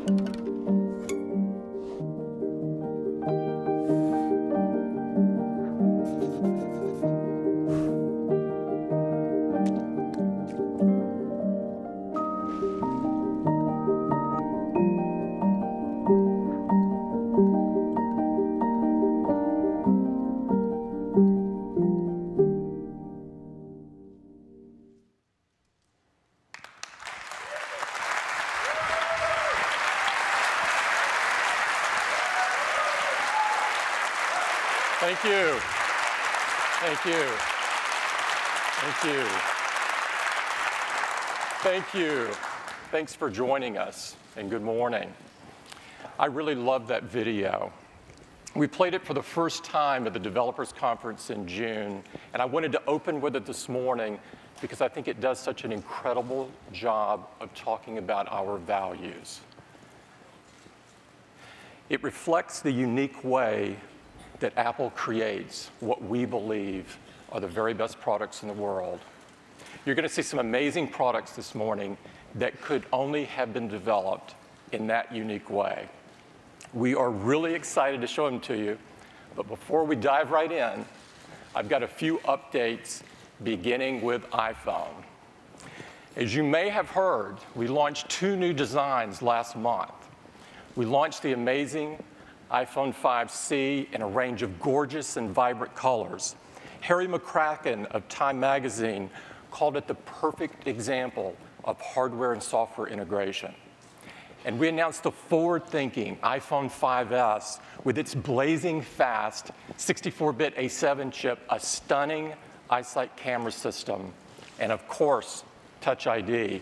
Thank you. Thank you. Thank you. Thank you. Thanks for joining us, and good morning. I really love that video. We played it for the first time at the Developers Conference in June, and I wanted to open with it this morning because I think it does such an incredible job of talking about our values. It reflects the unique way that Apple creates what we believe are the very best products in the world. You're going to see some amazing products this morning that could only have been developed in that unique way. We are really excited to show them to you, but before we dive right in, I've got a few updates beginning with iPhone. As you may have heard, we launched 2 new designs last month. We launched the amazing iPhone 5C in a range of gorgeous and vibrant colors. Harry McCracken of Time Magazine called it the perfect example of hardware and software integration. And we announced the forward-thinking iPhone 5S with its blazing fast 64-bit A7 chip, a stunning iSight camera system, and of course, Touch ID.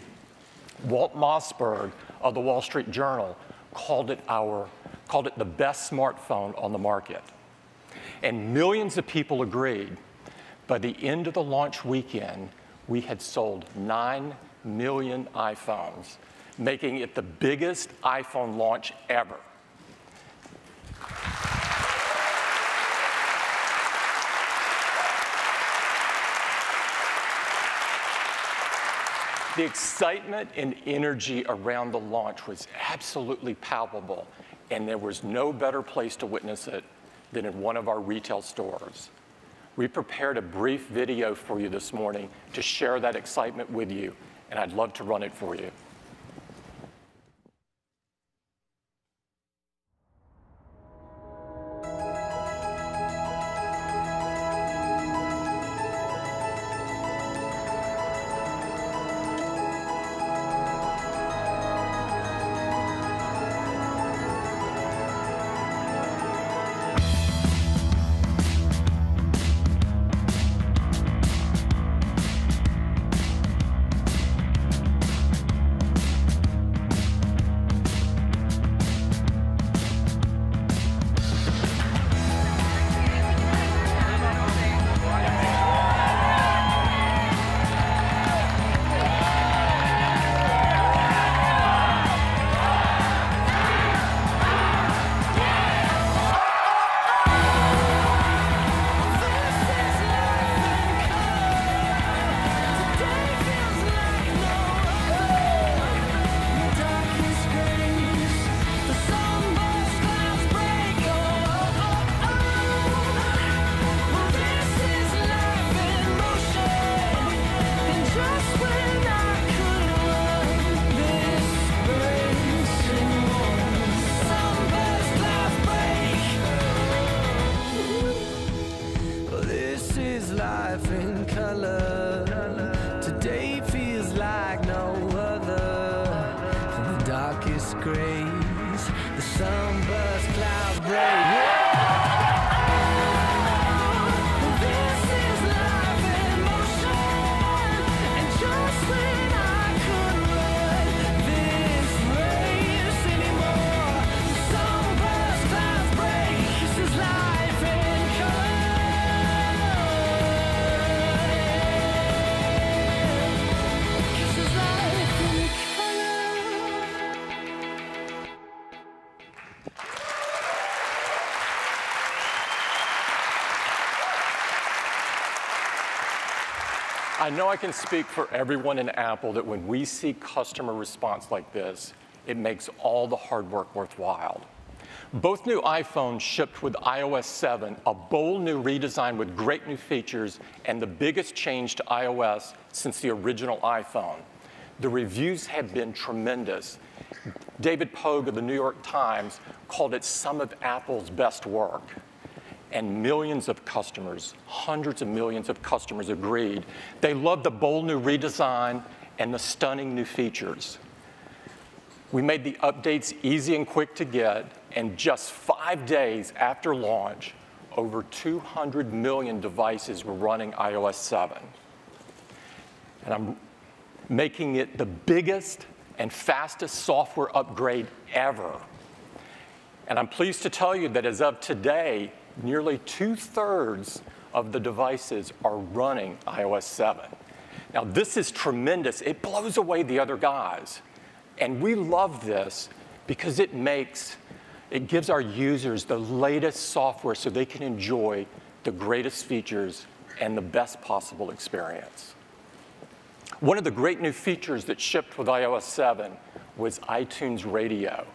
Walt Mossberg of the Wall Street Journal called it the best smartphone on the market. And millions of people agreed. By the end of the launch weekend, we had sold 9 million iPhones, making it the biggest iPhone launch ever. The excitement and energy around the launch was absolutely palpable, and there was no better place to witness it than in one of our retail stores. We prepared a brief video for you this morning to share that excitement with you, and I'd love to run it for you. I know I can speak for everyone in Apple that when we see customer response like this, it makes all the hard work worthwhile. Both new iPhones shipped with iOS 7, a bold new redesign with great new features, and the biggest change to iOS since the original iPhone. The reviews have been tremendous. David Pogue of the New York Times called it some of Apple's best work. And millions of customers, hundreds of millions of customers agreed. They loved the bold new redesign and the stunning new features. We made the updates easy and quick to get, and just 5 days after launch, over 200 million devices were running iOS 7. And I'm making it the biggest and fastest software upgrade ever. And I'm pleased to tell you that as of today, nearly 2/3 of the devices are running iOS 7. Now, this is tremendous. It blows away the other guys. And we love this because it gives our users the latest software so they can enjoy the greatest features and the best possible experience. One of the great new features that shipped with iOS 7 was iTunes Radio.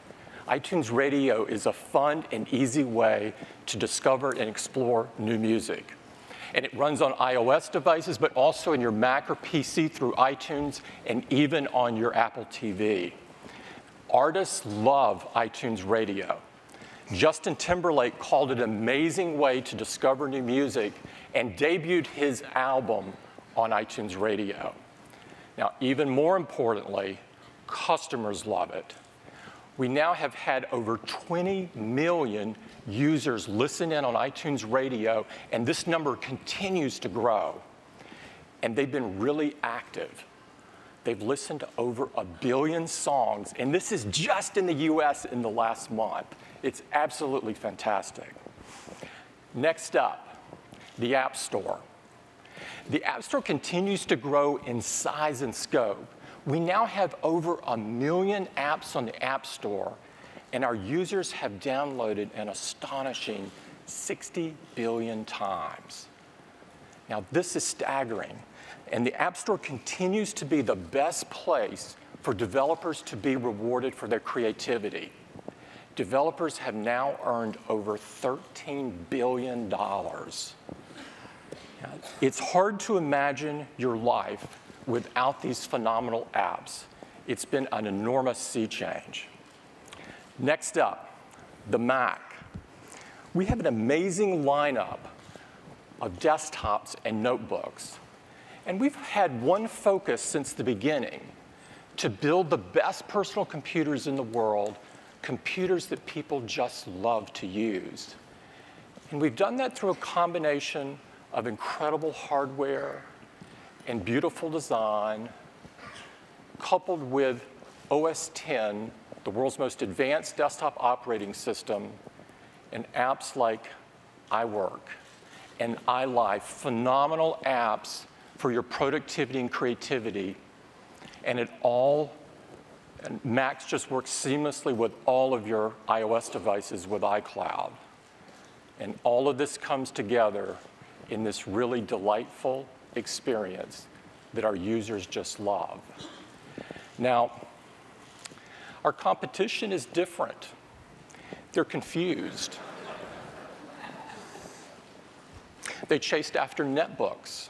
iTunes Radio is a fun and easy way to discover and explore new music. And it runs on iOS devices, but also in your Mac or PC through iTunes and even on your Apple TV. Artists love iTunes Radio. Justin Timberlake called it an amazing way to discover new music and debuted his album on iTunes Radio. Now, even more importantly, customers love it. We now have had over 20 million users listen in on iTunes Radio, and this number continues to grow. And they've been really active. They've listened to over 1 billion songs, and this is just in the US in the last month. It's absolutely fantastic. Next up, the App Store. The App Store continues to grow in size and scope. We now have over 1 million apps on the App Store, and our users have downloaded an astonishing 60 billion times. Now, this is staggering, and the App Store continues to be the best place for developers to be rewarded for their creativity. Developers have now earned over $13 billion. It's hard to imagine your life without these phenomenal apps. It's been an enormous sea change. Next up, the Mac. We have an amazing lineup of desktops and notebooks. And we've had one focus since the beginning, to build the best personal computers in the world, computers that people just love to use. And we've done that through a combination of incredible hardware and beautiful design, coupled with OS X, the world's most advanced desktop operating system, and apps like iWork and iLife, phenomenal apps for your productivity and creativity. And Macs just works seamlessly with all of your iOS devices with iCloud. And all of this comes together in this really delightful experience that our users just love. Now, our competition is different. They're confused. They chased after netbooks.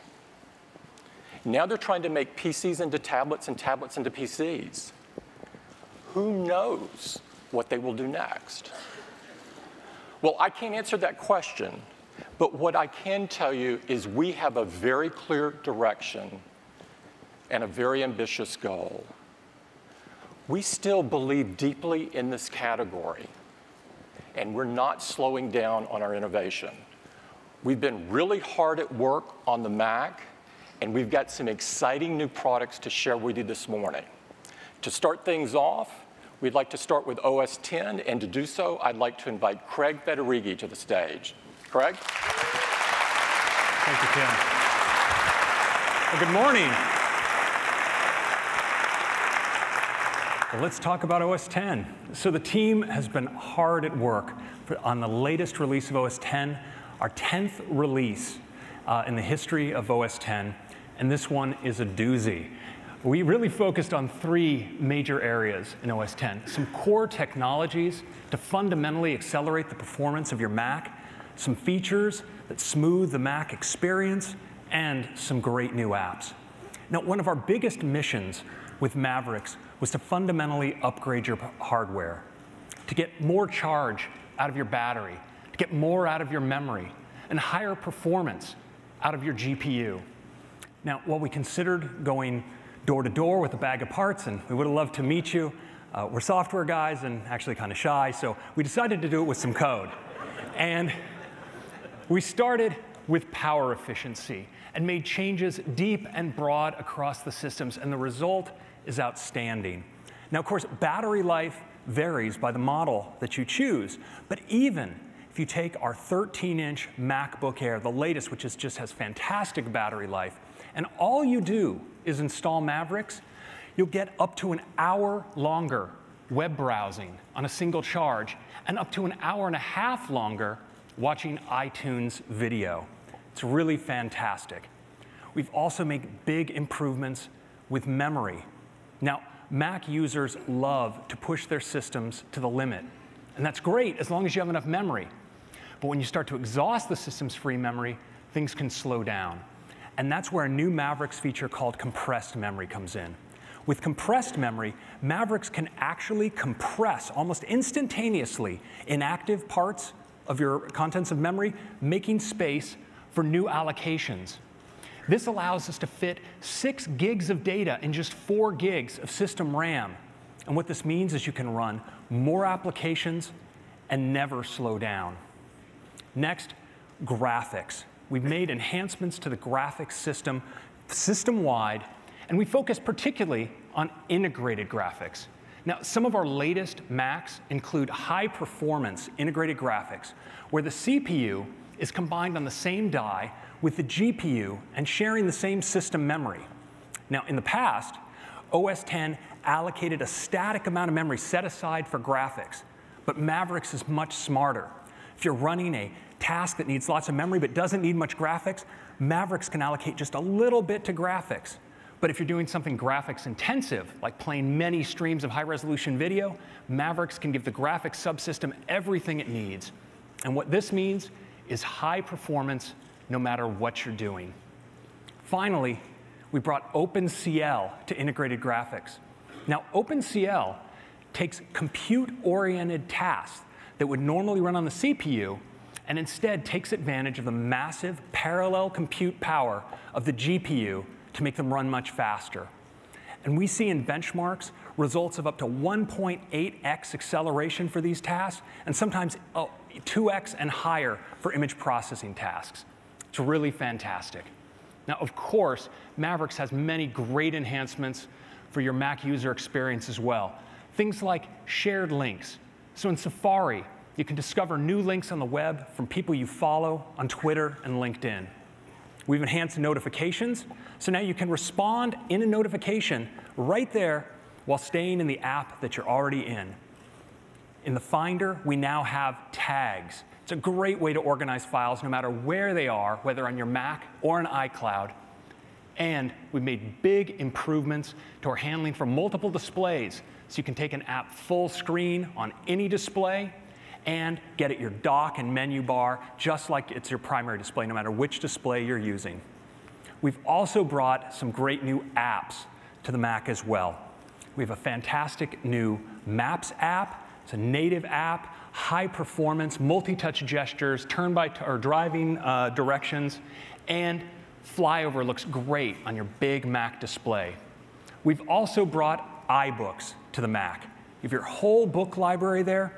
Now they're trying to make PCs into tablets and tablets into PCs. Who knows what they will do next? Well, I can't answer that question, but what I can tell you is we have a very clear direction and a very ambitious goal. We still believe deeply in this category, and we're not slowing down on our innovation. We've been really hard at work on the Mac, and we've got some exciting new products to share with you this morning. To start things off, we'd like to start with OS X, and to do so, I'd like to invite Craig Federighi to the stage. Craig? Thank you, Tim. Well, good morning. Well, let's talk about OS X. So the team has been hard at work on the latest release of OS X, our 10th release in the history of OS X, and this one is a doozy. We really focused on 3 major areas in OS X. Some core technologies to fundamentally accelerate the performance of your Mac, some features that smooth the Mac experience, and some great new apps. Now, one of our biggest missions with Mavericks was to fundamentally upgrade your hardware, to get more charge out of your battery, to get more out of your memory, and higher performance out of your GPU. Now, while we considered going door to door with a bag of parts, and we would have loved to meet you, we're software guys and actually kind of shy, so we decided to do it with some code. And we started with power efficiency and made changes deep and broad across the systems, and the result is outstanding. Now, of course, battery life varies by the model that you choose, but even if you take our 13-inch MacBook Air, the latest, which just has fantastic battery life, and all you do is install Mavericks, you'll get up to an hour longer web browsing on a single charge, and up to an hour and a half longer watching iTunes video. It's really fantastic. We've also made big improvements with memory. Now, Mac users love to push their systems to the limit, and that's great as long as you have enough memory. But when you start to exhaust the system's free memory, things can slow down. And that's where a new Mavericks feature called compressed memory comes in. With compressed memory, Mavericks can actually compress almost instantaneously inactive parts of your contents of memory, making space for new allocations. This allows us to fit 6 gigs of data in just 4 gigs of system RAM. And what this means is you can run more applications and never slow down. Next, graphics. We've made enhancements to the graphics system system-wide, and we focus particularly on integrated graphics. Now, some of our latest Macs include high-performance integrated graphics, where the CPU is combined on the same die with the GPU and sharing the same system memory. Now, in the past, OS X allocated a static amount of memory set aside for graphics, but Mavericks is much smarter. If you're running a task that needs lots of memory but doesn't need much graphics, Mavericks can allocate just a little bit to graphics. But if you're doing something graphics intensive, like playing many streams of high-resolution video, Mavericks can give the graphics subsystem everything it needs. And what this means is high performance no matter what you're doing. Finally, we brought OpenCL to integrated graphics. Now, OpenCL takes compute-oriented tasks that would normally run on the CPU and instead takes advantage of the massive parallel compute power of the GPU to make them run much faster. And we see in benchmarks results of up to 1.8x acceleration for these tasks, and sometimes 2x and higher for image processing tasks. It's really fantastic. Now, of course, Mavericks has many great enhancements for your Mac user experience as well. Things like shared links. So in Safari, you can discover new links on the web from people you follow on Twitter and LinkedIn. We've enhanced notifications, so now you can respond in a notification right there while staying in the app that you're already in. In the Finder, we now have tags. It's a great way to organize files no matter where they are, whether on your Mac or an iCloud. And we've made big improvements to our handling for multiple displays, so you can take an app full screen on any display and get at your dock and menu bar just like it's your primary display, no matter which display you're using. We've also brought some great new apps to the Mac as well. We have a fantastic new Maps app. It's a native app, high performance, multi-touch gestures, driving directions, and Flyover looks great on your big Mac display. We've also brought iBooks to the Mac. You have your whole book library there,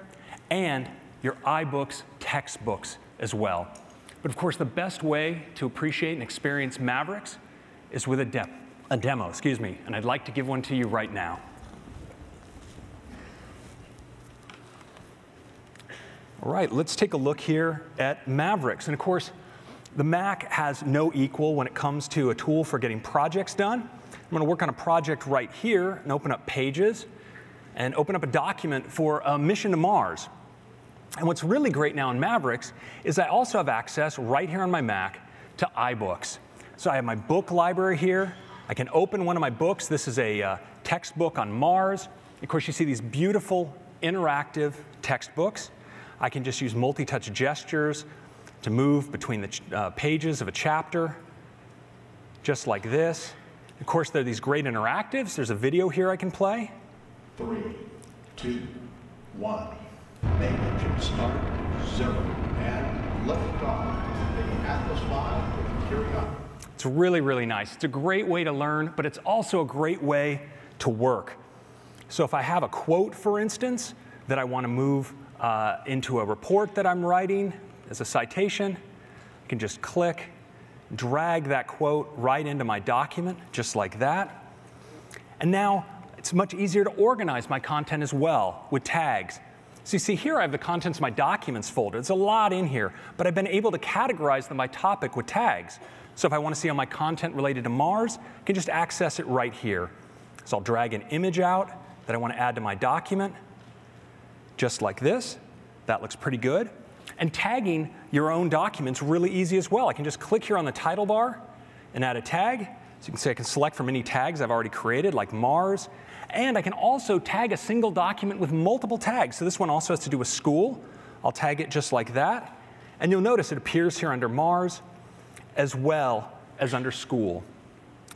and your iBooks textbooks as well. But of course, the best way to appreciate and experience Mavericks is with a demo, and I'd like to give one to you right now. All right, let's take a look here at Mavericks. And of course, the Mac has no equal when it comes to a tool for getting projects done. I'm going to work on a project right here and open up Pages and open up a document for a mission to Mars. And what's really great now in Mavericks is I also have access right here on my Mac to iBooks. So I have my book library here, I can open one of my books. This is a textbook on Mars. Of course, you see these beautiful interactive textbooks. I can just use multi-touch gestures to move between the pages of a chapter, just like this. Of course, there are these great interactives. There's a video here I can play. 3, 2, 1. Main engine start, 0, and lift off. The Atlas V with Curiosity. It's really, really nice. It's a great way to learn, but it's also a great way to work. So if I have a quote, for instance, that I want to move into a report that I'm writing as a citation, I can just click, drag that quote right into my document, just like that. And now it's much easier to organize my content as well with tags. So you see here I have the contents of my documents folder. There's a lot in here, but I've been able to categorize them by topic with tags. So if I want to see all my content related to Mars, I can just access it right here. So I'll drag an image out that I want to add to my document, just like this. That looks pretty good. And tagging your own documents really easy as well. I can just click here on the title bar and add a tag. So you can see I can select from any tags I've already created, like Mars. And I can also tag a single document with multiple tags. So this one also has to do with school. I'll tag it just like that. And you'll notice it appears here under Mars as well as under school.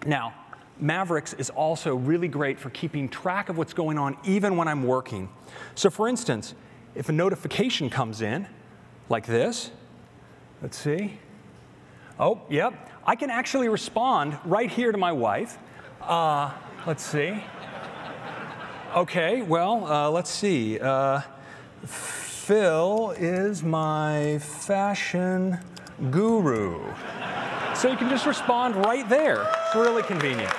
Now, Mavericks is also really great for keeping track of what's going on even when I'm working. So for instance, if a notification comes in, like this, let's see. Oh, yep. I can actually respond right here to my wife. Let's see. OK, well, let's see. Phil is my fashion guru. So you can just respond right there. It's really convenient.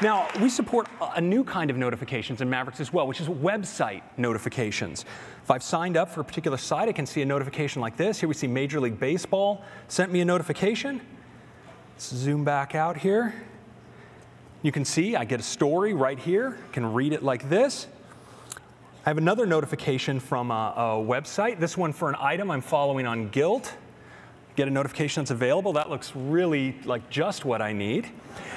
Now, we support a new kind of notifications in Mavericks as well, which is website notifications. If I've signed up for a particular site, I can see a notification like this. Here we see Major League Baseball sent me a notification. Let's zoom back out here. You can see I get a story right here. I can read it like this. I have another notification from a website, this one for an item I'm following on Gilt. Get a notification that's available. That looks really like just what I need.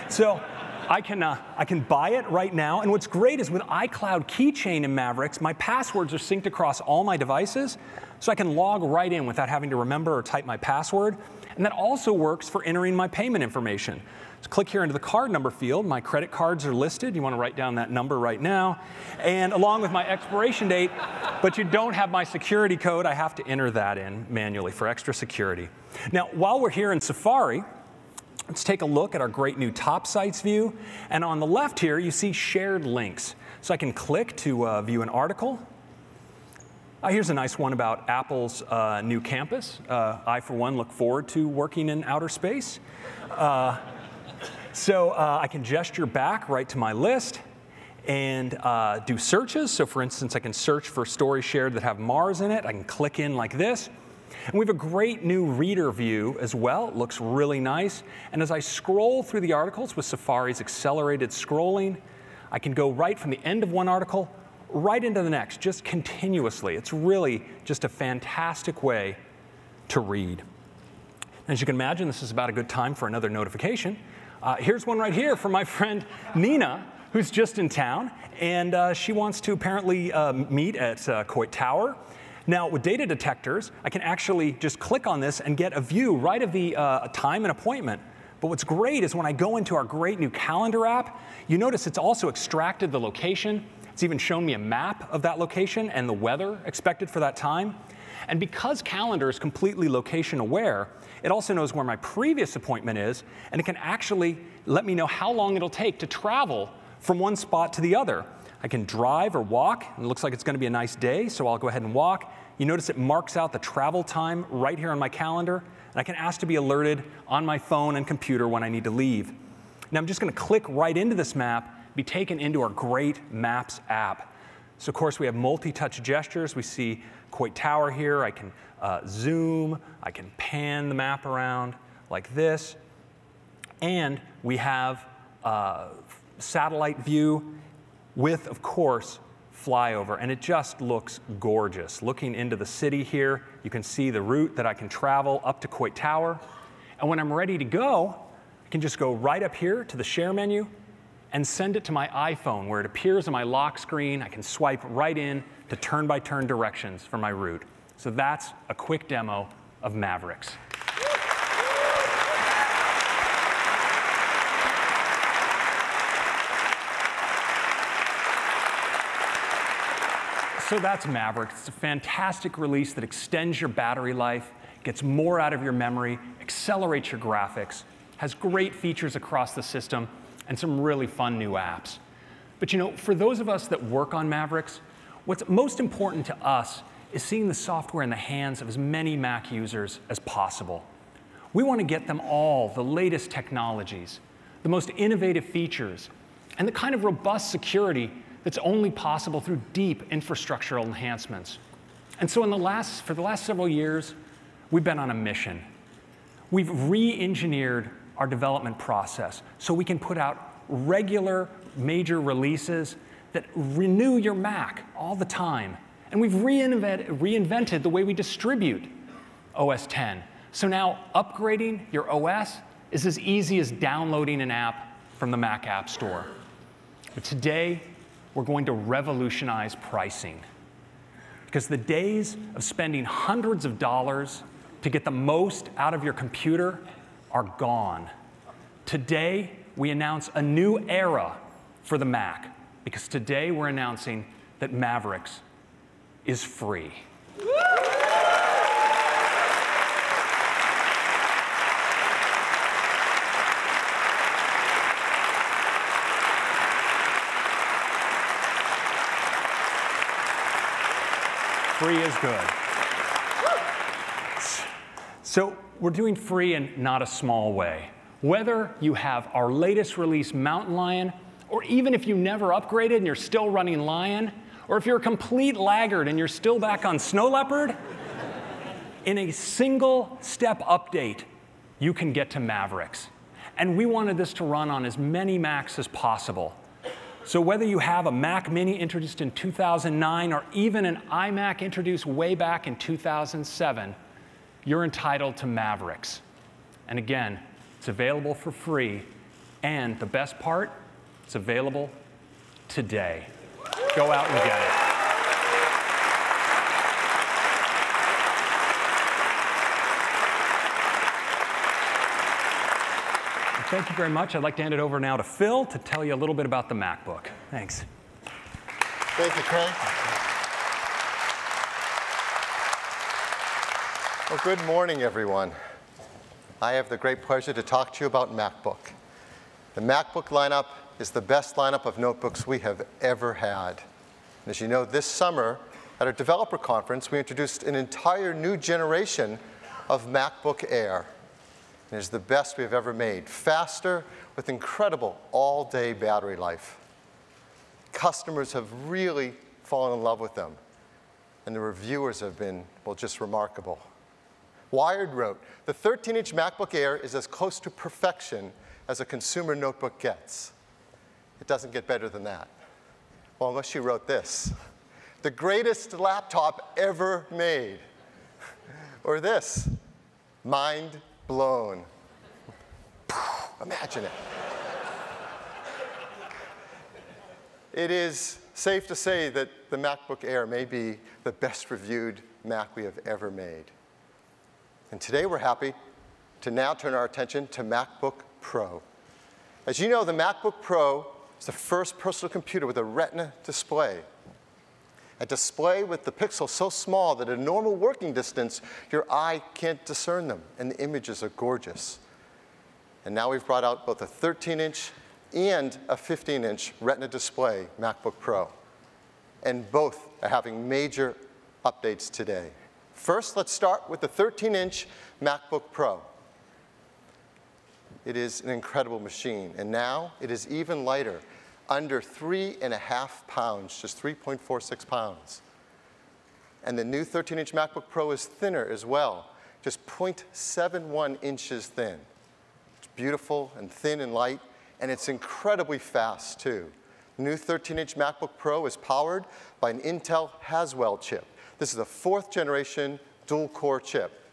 So I can buy it right now. And what's great is with iCloud Keychain in Mavericks, my passwords are synced across all my devices, so I can log right in without having to remember or type my password. And that also works for entering my payment information. So click here into the card number field. My credit cards are listed. You want to write down that number right now. And along with my expiration date, but you don't have my security code, I have to enter that in manually for extra security. Now, while we're here in Safari, let's take a look at our great new Top Sites view. And on the left here, you see shared links. So I can click to view an article. Here's a nice one about Apple's new campus. I, for one, look forward to working in outer space. So I can gesture back right to my list and do searches. So for instance, I can search for stories shared that have Mars in it. I can click in like this. And we have a great new reader view as well. It looks really nice. And as I scroll through the articles with Safari's accelerated scrolling, I can go right from the end of one article right into the next, just continuously. It's really just a fantastic way to read. As you can imagine, this is about a good time for another notification. Here's one right here from my friend Nina, who's just in town. And she wants to apparently meet at Coit Tower. Now, with data detectors, I can actually just click on this and get a view right of the time and appointment. But what's great is when I go into our great new calendar app, you notice it's also extracted the location. It's even shown me a map of that location and the weather expected for that time. And because Calendar is completely location aware, it also knows where my previous appointment is, and it can actually let me know how long it'll take to travel from one spot to the other. I can drive or walk, and it looks like it's going to be a nice day, so I'll go ahead and walk. You notice it marks out the travel time right here on my calendar, and I can ask to be alerted on my phone and computer when I need to leave. Now I'm just going to click right into this map, be taken into our great Maps app. So of course we have multi-touch gestures. We see Coit Tower here. I can zoom. I can pan the map around like this. And we have satellite view with, of course, flyover. And it just looks gorgeous. Looking into the city here, you can see the route that I can travel up to Coit Tower. And when I'm ready to go, I can just go right up here to the Share menu and send it to my iPhone, where it appears on my lock screen. I can swipe right in to turn-by-turn directions for my route. So that's a quick demo of Mavericks. So that's Mavericks. It's a fantastic release that extends your battery life, gets more out of your memory, accelerates your graphics, has great features across the system, and some really fun new apps. But for those of us that work on Mavericks, what's most important to us is seeing the software in the hands of as many Mac users as possible. We want to get them all the latest technologies, the most innovative features, and the kind of robust security that's only possible through deep infrastructural enhancements. And so for the last several years, we've been on a mission. We've re-engineered our development process so we can put out regular major releases that renew your Mac all the time. And we've reinvented the way we distribute OS X. So now upgrading your OS is as easy as downloading an app from the Mac App Store. But today, we're going to revolutionize pricing. Because the days of spending hundreds of dollars to get the most out of your computer are gone. Today, we announce a new era for the Mac. Because today, we're announcing that Mavericks is free. Free is good. So we're doing free in not a small way. Whether you have our latest release Mountain Lion, or even if you never upgraded and you're still running Lion, or if you're a complete laggard and you're still back on Snow Leopard, in a single step update, you can get to Mavericks. And we wanted this to run on as many Macs as possible. So whether you have a Mac Mini introduced in 2009 or even an iMac introduced way back in 2007, you're entitled to Mavericks. And again, it's available for free. And the best part, it's available today. Go out and get it. Thank you very much. I'd like to hand it over now to Phil to tell you a little bit about the MacBook. Thanks. Thank you, Craig. Well, good morning, everyone. I have the great pleasure to talk to you about MacBook. The MacBook lineup is the best lineup of notebooks we have ever had. And as you know, this summer at our developer conference, we introduced an entire new generation of MacBook Air. It is the best we have ever made, faster with incredible all-day battery life. Customers have really fallen in love with them, and the reviewers have been, well, just remarkable. Wired wrote, the 13-inch MacBook Air is as close to perfection as a consumer notebook gets. It doesn't get better than that. Well, unless you wrote this, the greatest laptop ever made. Or this, mind blown. Imagine it. It is safe to say that the MacBook Air may be the best reviewed Mac we have ever made. And today we're happy to now turn our attention to MacBook Pro. As you know, the MacBook Pro is the first personal computer with a Retina display. A display with the pixels so small that at a normal working distance, your eye can't discern them, and the images are gorgeous. And now we've brought out both a 13-inch and a 15-inch Retina display MacBook Pro. And both are having major updates today. First, let's start with the 13-inch MacBook Pro. It is an incredible machine, and now it is even lighter. Under 3.5 pounds, just 3.46 pounds. And the new 13-inch MacBook Pro is thinner as well, just 0.71 inches thin. It's beautiful and thin and light, and it's incredibly fast, too. The new 13-inch MacBook Pro is powered by an Intel Haswell chip. This is a 4th generation dual-core chip.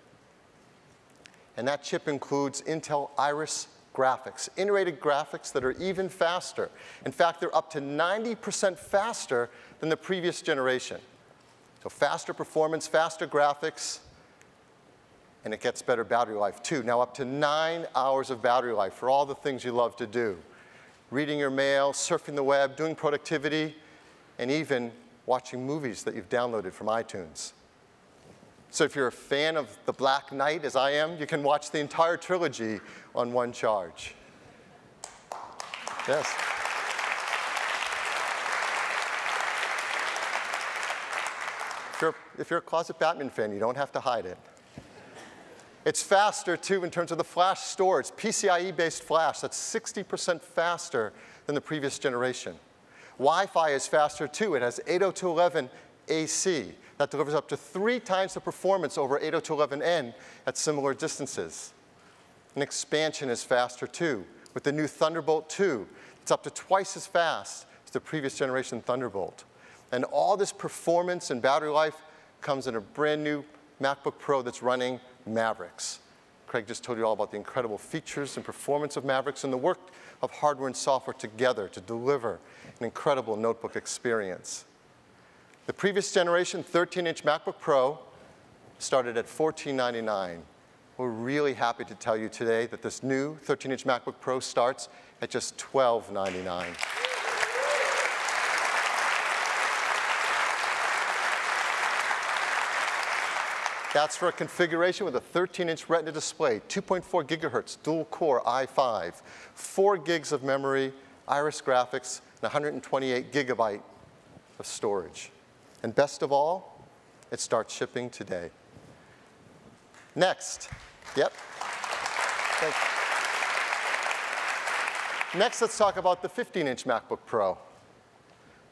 And that chip includes Intel Iris graphics, integrated graphics that are even faster. In fact, they're up to 90% faster than the previous generation. So faster performance, faster graphics, and it gets better battery life too. Now up to 9 hours of battery life for all the things you love to do. Reading your mail, surfing the web, doing productivity, and even watching movies that you've downloaded from iTunes. So if you're a fan of The Black Knight, as I am, you can watch the entire trilogy on one charge. Yes. If you're a closet Batman fan, you don't have to hide it. It's faster, too, in terms of the flash storage. PCIe-based flash, that's 60% faster than the previous generation. Wi-Fi is faster, too. It has 802.11ac. That delivers up to 3 times the performance over 802.11n at similar distances. And expansion is faster, too. With the new Thunderbolt 2, it's up to twice as fast as the previous generation Thunderbolt. And all this performance and battery life comes in a brand new MacBook Pro that's running Mavericks. Craig just told you all about the incredible features and performance of Mavericks and the work of hardware and software together to deliver an incredible notebook experience. The previous generation 13-inch MacBook Pro started at $1499. We're really happy to tell you today that this new 13-inch MacBook Pro starts at just $1299. That's for a configuration with a 13-inch Retina display, 2.4 gigahertz dual-core i5, 4 gigs of memory, Iris graphics, and 128 gigabyte of storage. And best of all, it starts shipping today. Next, yep. Thanks. Next, let's talk about the 15-inch MacBook Pro.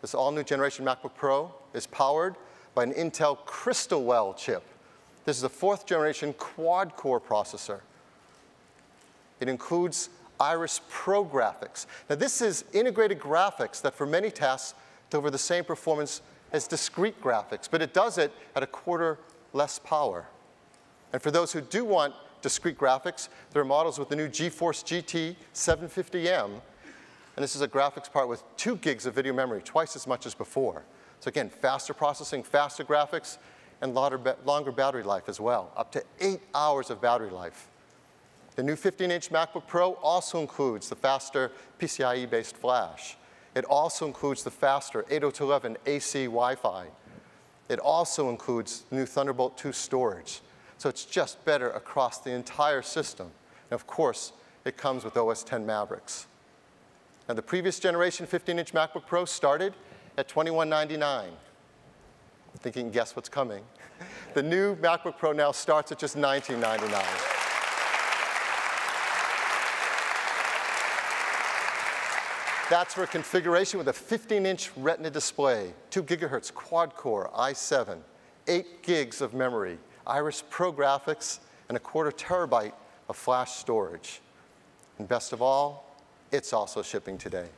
This all-new generation MacBook Pro is powered by an Intel Crystalwell chip. This is a 4th generation quad-core processor. It includes Iris Pro graphics. Now, this is integrated graphics that for many tasks deliver the same performance as discrete graphics, but it does it at a quarter less power. And for those who do want discrete graphics, there are models with the new GeForce GT 750M. And this is a graphics part with 2 gigs of video memory, twice as much as before. So again, faster processing, faster graphics, and longer battery life as well, up to 8 hours of battery life. The new 15-inch MacBook Pro also includes the faster PCIe-based flash. It also includes the faster 802.11ac Wi-Fi. It also includes new Thunderbolt 2 storage. So it's just better across the entire system. And of course, it comes with OS X Mavericks. Now, the previous generation 15-inch MacBook Pro started at $2199. I think you can guess what's coming. The new MacBook Pro now starts at just $1999. That's for a configuration with a 15-inch Retina display, 2 gigahertz quad-core i7, 8 gigs of memory, Iris Pro graphics, and a quarter terabyte of flash storage. And best of all, it's also shipping today.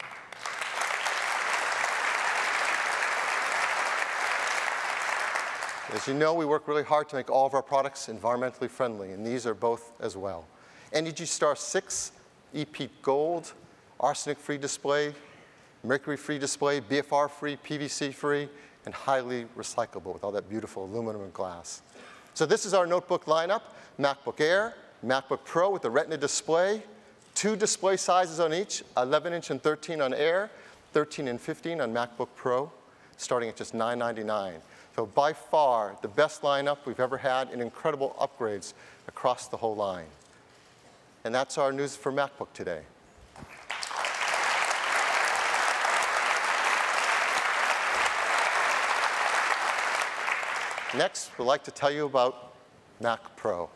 As you know, we work really hard to make all of our products environmentally friendly, and these are both as well. ENERGY STAR 6, EPEAT Gold, arsenic-free display, mercury-free display, BFR-free, PVC-free, and highly recyclable with all that beautiful aluminum and glass. So this is our notebook lineup: MacBook Air, MacBook Pro with the Retina display, 2 display sizes on each, 11-inch and 13 on Air, 13 and 15 on MacBook Pro, starting at just $999. So by far, the best lineup we've ever had, and incredible upgrades across the whole line. And that's our news for MacBook today. Next, we'd like to tell you about Mac Pro.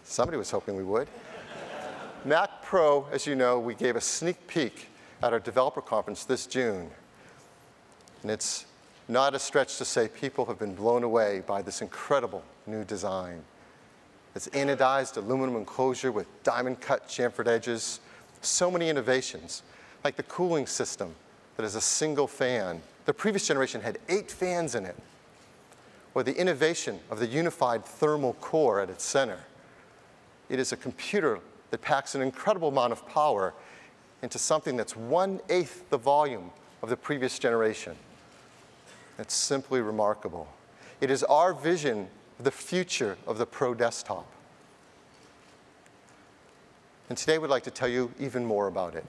Somebody was hoping we would. Mac Pro, as you know, we gave a sneak peek at our developer conference this June. And it's not a stretch to say people have been blown away by this incredible new design. It's anodized aluminum enclosure with diamond-cut chamfered edges. So many innovations, like the cooling system that is a single fan. The previous generation had 8 fans in it. or the innovation of the unified thermal core at its center. It is a computer that packs an incredible amount of power into something that's 1/8 the volume of the previous generation. It's simply remarkable. It is our vision of the future of the Pro desktop. And today we'd like to tell you even more about it.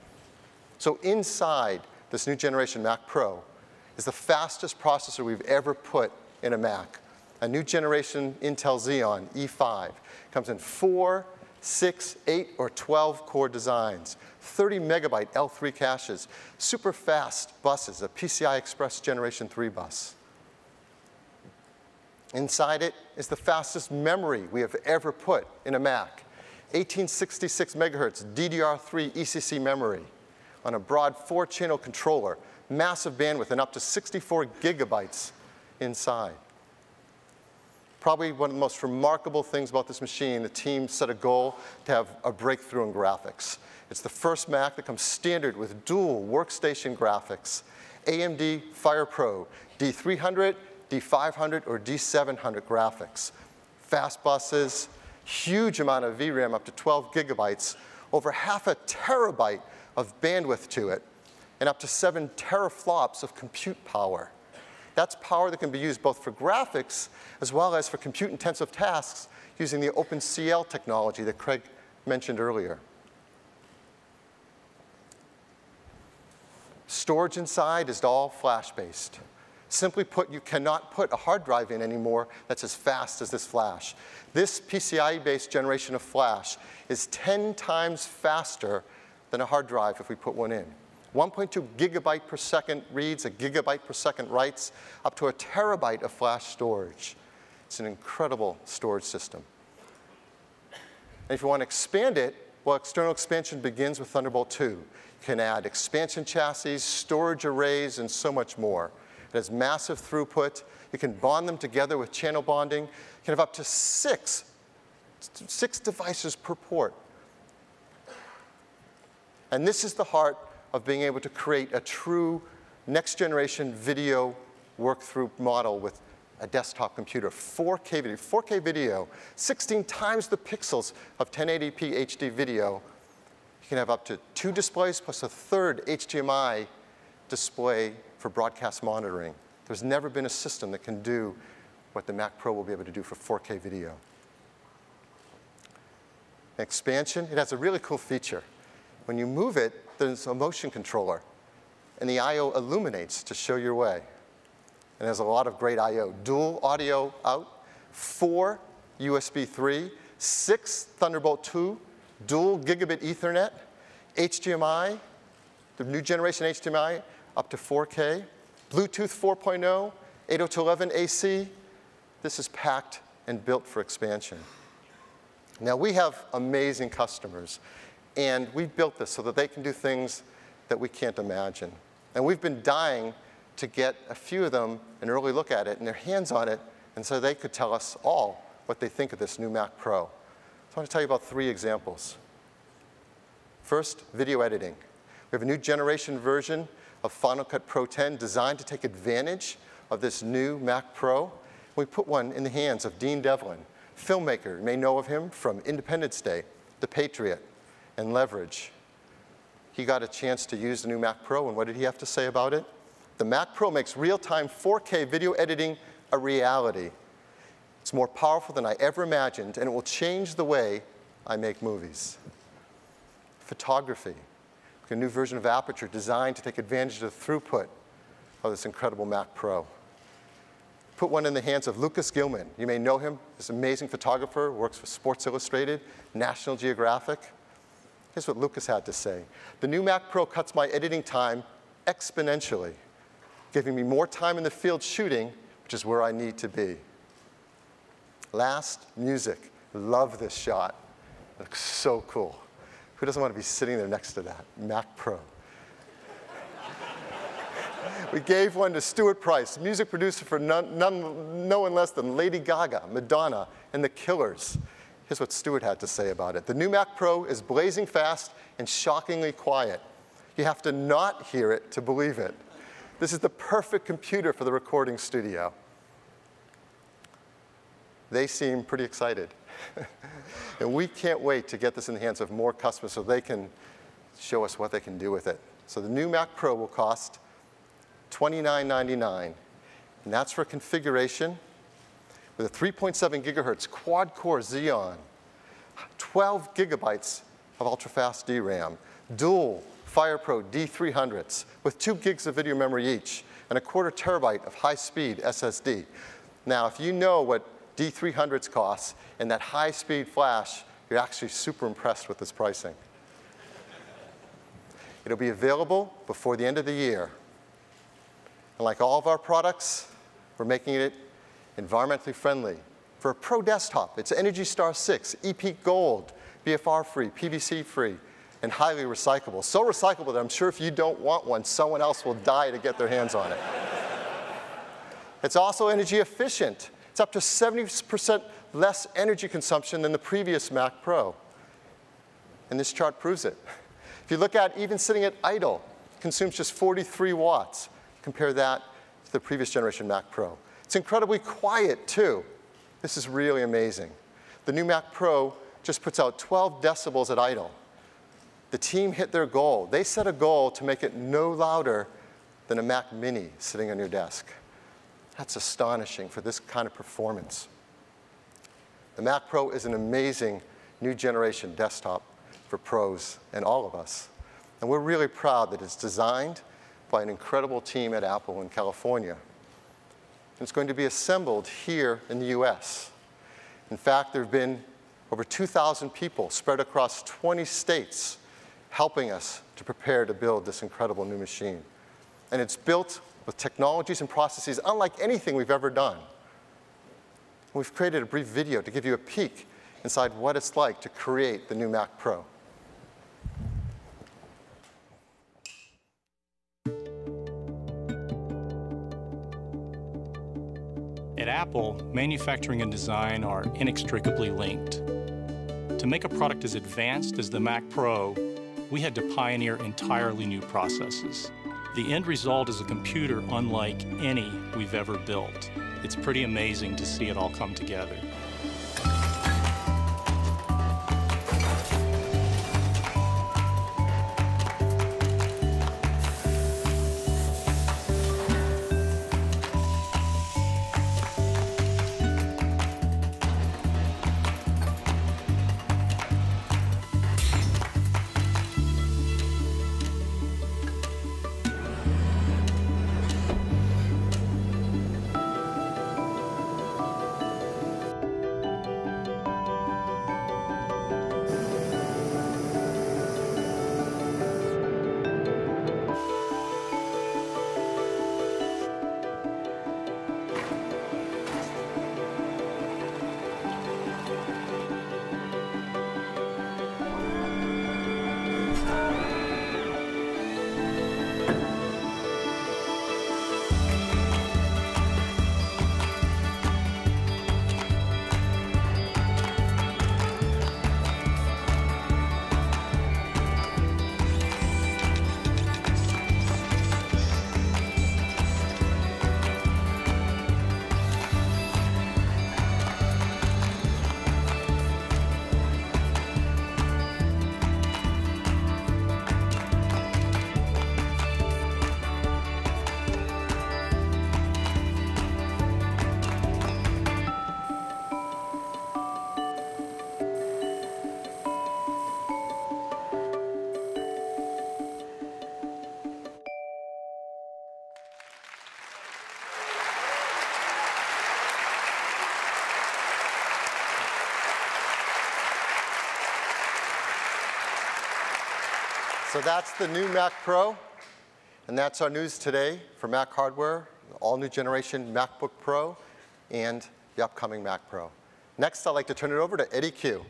So inside this new generation Mac Pro is the fastest processor we've ever put in a Mac. A new generation Intel Xeon E5. Comes in 4, 6, 8, or 12 core designs, 30 megabyte L3 caches, super fast buses, a PCI Express Generation 3 bus. Inside it is the fastest memory we have ever put in a Mac. 1866 megahertz DDR3 ECC memory on a broad 4-channel controller, massive bandwidth, and up to 64 gigabytes inside. Probably one of the most remarkable things about this machine, the team set a goal to have a breakthrough in graphics. It's the first Mac that comes standard with dual workstation graphics, AMD FirePro D300, D500, or D700 graphics. Fast buses, huge amount of VRAM, up to 12 gigabytes, over half a terabyte of bandwidth to it, and up to 7 teraflops of compute power. That's power that can be used both for graphics as well as for compute-intensive tasks using the OpenCL technology that Craig mentioned earlier. Storage inside is all flash-based. Simply put, you cannot put a hard drive in anymore that's as fast as this flash. This PCIe-based generation of flash is 10 times faster than a hard drive if we put one in. 1.2 gigabyte per second reads, a gigabyte per second writes, up to a terabyte of flash storage. It's an incredible storage system. And if you want to expand it, well, external expansion begins with Thunderbolt 2. You can add expansion chassis, storage arrays, and so much more. It has massive throughput. You can bond them together with channel bonding. You can have up to six devices per port. And this is the heart of being able to create a true next-generation video work-through model with a desktop computer. 4K video, 16 times the pixels of 1080p HD video. You can have up to 2 displays plus a third HDMI display for broadcast monitoring. There's never been a system that can do what the Mac Pro will be able to do for 4K video. Expansion, it has a really cool feature. When you move it, there's a motion controller, and the I/O illuminates to show your way. And there's a lot of great I/O. Dual audio out, 4 USB 3, 6 Thunderbolt 2, dual gigabit Ethernet, HDMI, the new generation HDMI, up to 4K, Bluetooth 4.0, 802.11ac. This is packed and built for expansion. Now, we have amazing customers, and we built this so that they can do things that we can't imagine. And we've been dying to get a few of them an early look at it and their hands on it, and so they could tell us all what they think of this new Mac Pro. So I want to tell you about 3 examples. First, video editing. We have a new generation version of Final Cut Pro 10 designed to take advantage of this new Mac Pro. We put one in the hands of Dean Devlin, filmmaker. You may know of him from Independence Day, The Patriot, and Leverage. He got a chance to use the new Mac Pro, and what did he have to say about it? The Mac Pro makes real-time 4K video editing a reality. It's more powerful than I ever imagined, and it will change the way I make movies. Photography. A new version of Aperture designed to take advantage of the throughput of this incredible Mac Pro. Put one in the hands of Lucas Gilman. You may know him, this amazing photographer, works for Sports Illustrated, National Geographic. Here's what Lucas had to say. The new Mac Pro cuts my editing time exponentially, giving me more time in the field shooting, which is where I need to be. Last, music. Love this shot. It looks so cool. Who doesn't want to be sitting there next to that? Mac Pro. We gave one to Stuart Price, music producer for no one less than Lady Gaga, Madonna, and The Killers. Here's what Stuart had to say about it. The new Mac Pro is blazing fast and shockingly quiet. You have to not hear it to believe it. This is the perfect computer for the recording studio. they seem pretty excited. And we can't wait to get this in the hands of more customers so they can show us what they can do with it. So the new Mac Pro will cost $29.99, and that's for configuration with a 3.7 gigahertz quad-core Xeon, 12 gigabytes of ultra-fast DRAM, dual FirePro D300s with 2 gigs of video memory each, and a quarter terabyte of high-speed SSD. Now, if you know what D300s costs and that high-speed flash, you're actually super impressed with this pricing. It'll be available before the end of the year. And like all of our products, we're making it environmentally friendly. For a Pro desktop, it's ENERGY STAR 6, EPEAT Gold, BFR-free, PVC-free, and highly recyclable. So recyclable that I'm sure if you don't want one, someone else will die to get their hands on it. It's also energy efficient. It's up to 70% less energy consumption than the previous Mac Pro. And this chart proves it. If you look at even sitting at idle, it consumes just 43 watts. Compare that to the previous generation Mac Pro. It's incredibly quiet, too. This is really amazing. The new Mac Pro just puts out 12 decibels at idle. The team hit their goal. They set a goal to make it no louder than a Mac Mini sitting on your desk. That's astonishing for this kind of performance. The Mac Pro is an amazing new generation desktop for pros and all of us. And we're really proud that it's designed by an incredible team at Apple in California. And it's going to be assembled here in the US. In fact, there have been over 2,000 people spread across 20 states helping us to prepare to build this incredible new machine. And it's built with technologies and processes unlike anything we've ever done. We've created a brief video to give you a peek inside what it's like to create the new Mac Pro. At Apple, manufacturing and design are inextricably linked. To make a product as advanced as the Mac Pro, we had to pioneer entirely new processes. The end result is a computer unlike any we've ever built. It's pretty amazing to see it all come together. So that's the new Mac Pro, and that's our news today for Mac hardware, the all-new generation MacBook Pro, and the upcoming Mac Pro. Next, I'd like to turn it over to Eddie Q.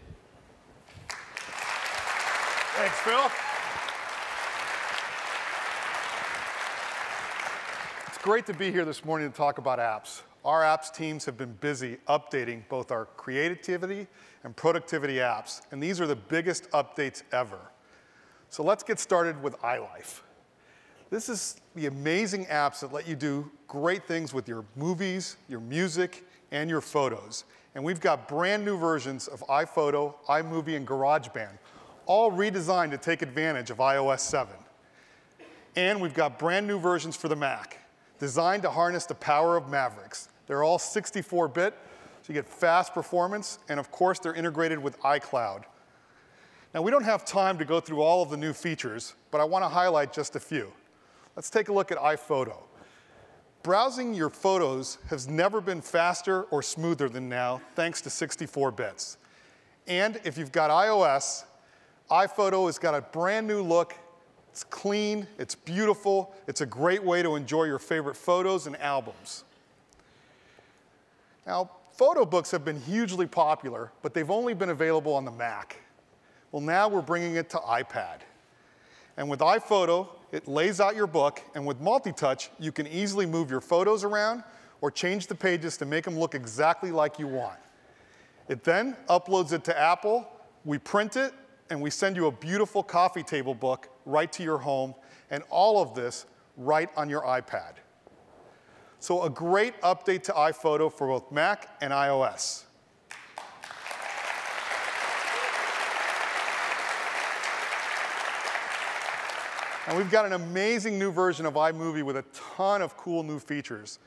Thanks, Phil. It's great to be here this morning to talk about apps. Our apps teams have been busy updating both our creativity and productivity apps, and these are the biggest updates ever. So let's get started with iLife. This is the amazing apps that let you do great things with your movies, your music, and your photos. And we've got brand new versions of iPhoto, iMovie, and GarageBand, all redesigned to take advantage of iOS 7. And we've got brand new versions for the Mac, designed to harness the power of Mavericks. They're all 64-bit, so you get fast performance, and of course, they're integrated with iCloud. Now, we don't have time to go through all of the new features, but I want to highlight just a few. Let's take a look at iPhoto. Browsing your photos has never been faster or smoother than now, thanks to 64 bits. And if you've got iOS, iPhoto has got a brand new look. It's clean, it's beautiful, it's a great way to enjoy your favorite photos and albums. Now, photo books have been hugely popular, but they've only been available on the Mac. Well, now we're bringing it to iPad. And with iPhoto, it lays out your book, and with multi-touch, you can easily move your photos around or change the pages to make them look exactly like you want. It then uploads it to Apple, we print it, and we send you a beautiful coffee table book right to your home, and all of this right on your iPad. So a great update to iPhoto for both Mac and iOS. And we've got an amazing new version of iMovie with a ton of cool new features.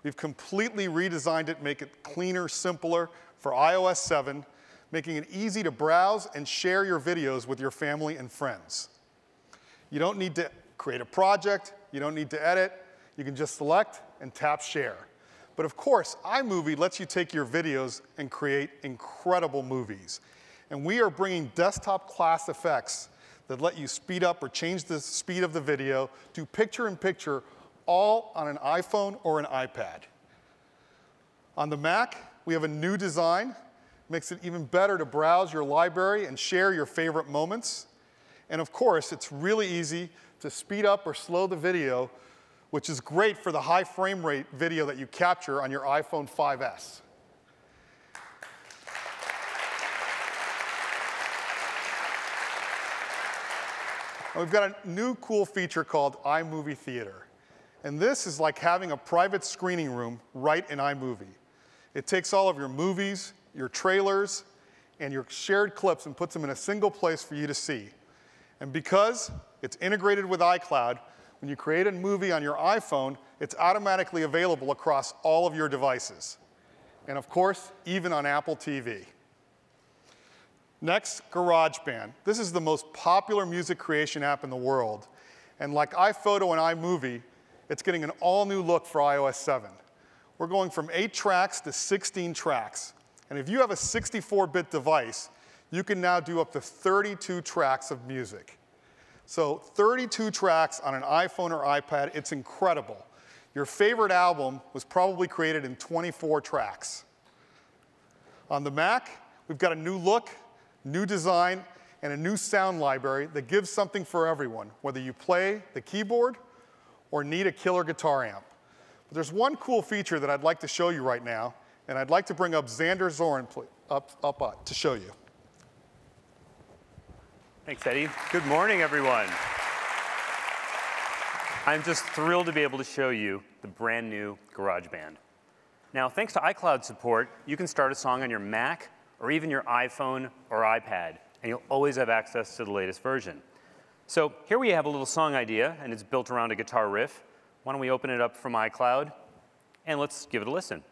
We've completely redesigned it, make it cleaner, simpler for iOS 7, making it easy to browse and share your videos with your family and friends. You don't need to create a project, you don't need to edit, you can just select and tap share. But of course, iMovie lets you take your videos and create incredible movies. And we are bringing desktop class effects that let you speed up or change the speed of the video to picture-in-picture, all on an iPhone or an iPad. On the Mac, we have a new design. Makes it even better to browse your library and share your favorite moments. And of course, it's really easy to speed up or slow the video, which is great for the high frame rate video that you capture on your iPhone 5S. And we've got a new cool feature called iMovie Theater. And this is like having a private screening room right in iMovie. It takes all of your movies, your trailers, and your shared clips and puts them in a single place for you to see. And because it's integrated with iCloud, when you create a movie on your iPhone, it's automatically available across all of your devices. And of course, even on Apple TV. Next, GarageBand. This is the most popular music creation app in the world. And like iPhoto and iMovie, it's getting an all-new look for iOS 7. We're going from 8 tracks to 16 tracks. And if you have a 64-bit device, you can now do up to 32 tracks of music. So 32 tracks on an iPhone or iPad, it's incredible. Your favorite album was probably created in 24 tracks. On the Mac, we've got a new look, new design, and a new sound library that gives something for everyone, whether you play the keyboard or need a killer guitar amp. But there's one cool feature that I'd like to show you right now, and I'd like to bring up Xander Zorin up to show you. Thanks, Eddie. Good morning, everyone. I'm just thrilled to be able to show you the brand new GarageBand. Now, thanks to iCloud support, you can start a song on your Mac or even your iPhone or iPad, and you'll always have access to the latest version. So here we have a little song idea, and it's built around a guitar riff. Why don't we open it up from iCloud, and let's give it a listen.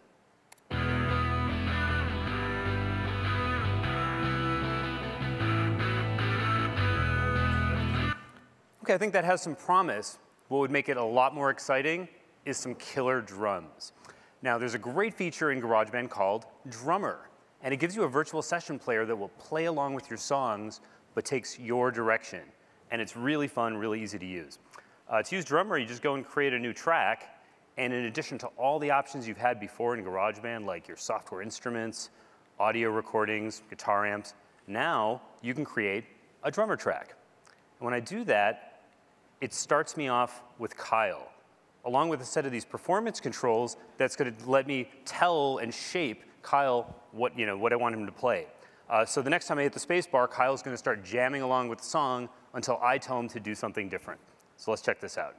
Okay, I think that has some promise. What would make it a lot more exciting is some killer drums. Now, there's a great feature in GarageBand called Drummer, and it gives you a virtual session player that will play along with your songs, but takes your direction. And it's really fun, really easy to use. To use Drummer, you just go and create a new track, and in addition to all the options you've had before in GarageBand, like your software instruments, audio recordings, guitar amps, now you can create a drummer track. And when I do that, it starts me off with Kyle, along with a set of these performance controls that's going to let me tell and shape Kyle what I want him to play. So the next time I hit the space bar, Kyle's going to start jamming along with the song until I tell him to do something different. So let's check this out.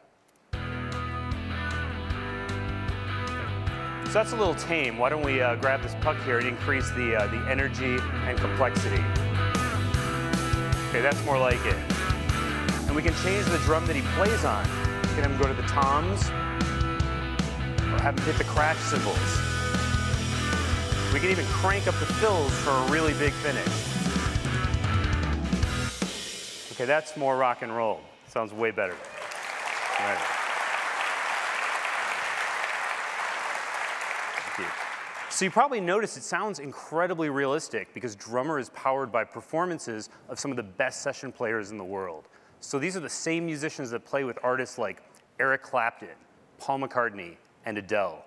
So that's a little tame. Why don't we grab this puck here and increase the energy and complexity. Okay, that's more like it. And we can change the drum that he plays on. We can have him go to the toms, or have him hit the crash cymbals. We can even crank up the fills for a really big finish. Okay, that's more rock and roll. Sounds way better. All right. Thank you. So you probably noticed it sounds incredibly realistic because Drummer is powered by performances of some of the best session players in the world. So these are the same musicians that play with artists like Eric Clapton, Paul McCartney, and Adele.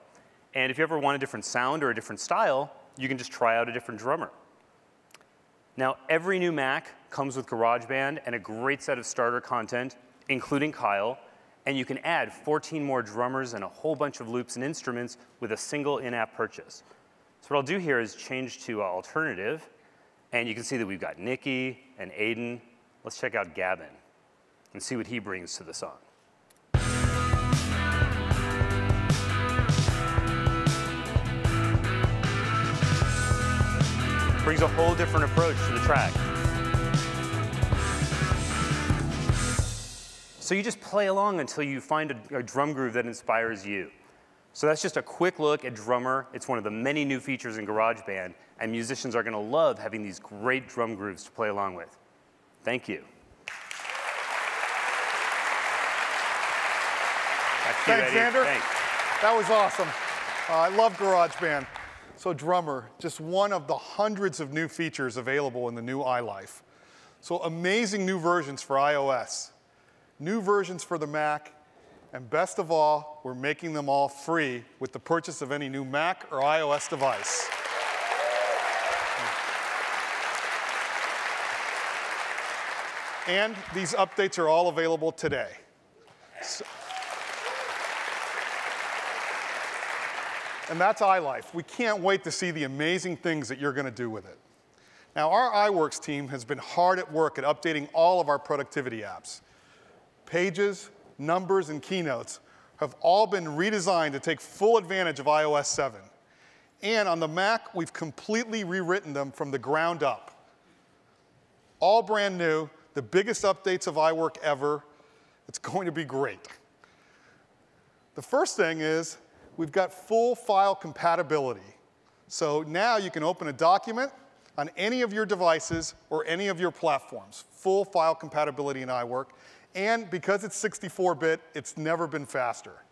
And if you ever want a different sound or a different style, you can just try out a different drummer. Now, every new Mac comes with GarageBand and a great set of starter content, including Kyle, and you can add 14 more drummers and a whole bunch of loops and instruments with a single in-app purchase. So what I'll do here is change to alternative, and you can see that we've got Nikki and Aiden. Let's check out Gavin and see what he brings to the song. Brings a whole different approach to the track. So you just play along until you find a drum groove that inspires you. So that's just a quick look at Drummer. It's one of the many new features in GarageBand, and musicians are going to love having these great drum grooves to play along with. Thank you. Thanks, Xander. Thanks. That was awesome. I love GarageBand. So Drummer, just one of the hundreds of new features available in the new iLife. So amazing new versions for iOS, new versions for the Mac, and best of all, we're making them all free with the purchase of any new Mac or iOS device. And these updates are all available today. And that's iLife. We can't wait to see the amazing things that you're going to do with it. Now, our iWorks team has been hard at work at updating all of our productivity apps. Pages, Numbers, and Keynotes have all been redesigned to take full advantage of iOS 7. And on the Mac, we've completely rewritten them from the ground up. All brand new, the biggest updates of iWork ever. It's going to be great. The first thing is, we've got full file compatibility. So now you can open a document on any of your devices or any of your platforms. Full file compatibility in iWork. And because it's 64-bit, it's never been faster.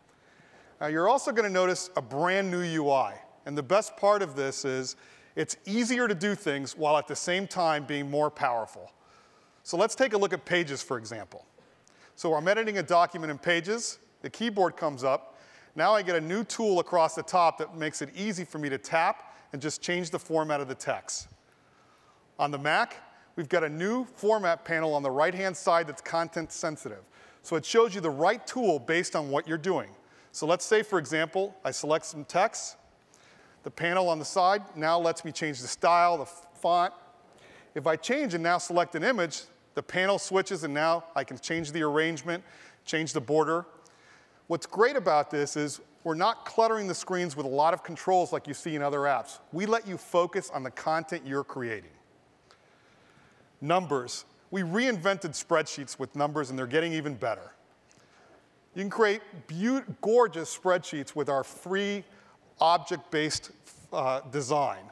Now you're also going to notice a brand new UI. And the best part of this is it's easier to do things while at the same time being more powerful. So let's take a look at Pages, for example. So I'm editing a document in Pages. The keyboard comes up. Now I get a new tool across the top that makes it easy for me to tap and just change the format of the text. On the Mac, we've got a new format panel on the right-hand side that's content sensitive. So it shows you the right tool based on what you're doing. So let's say, for example, I select some text. The panel on the side now lets me change the style, the font. If I change and now select an image, the panel switches and now I can change the arrangement, change the border. What's great about this is we're not cluttering the screens with a lot of controls like you see in other apps. We let you focus on the content you're creating. Numbers. We reinvented spreadsheets with numbers, and they're getting even better. You can create gorgeous spreadsheets with our free object-based design.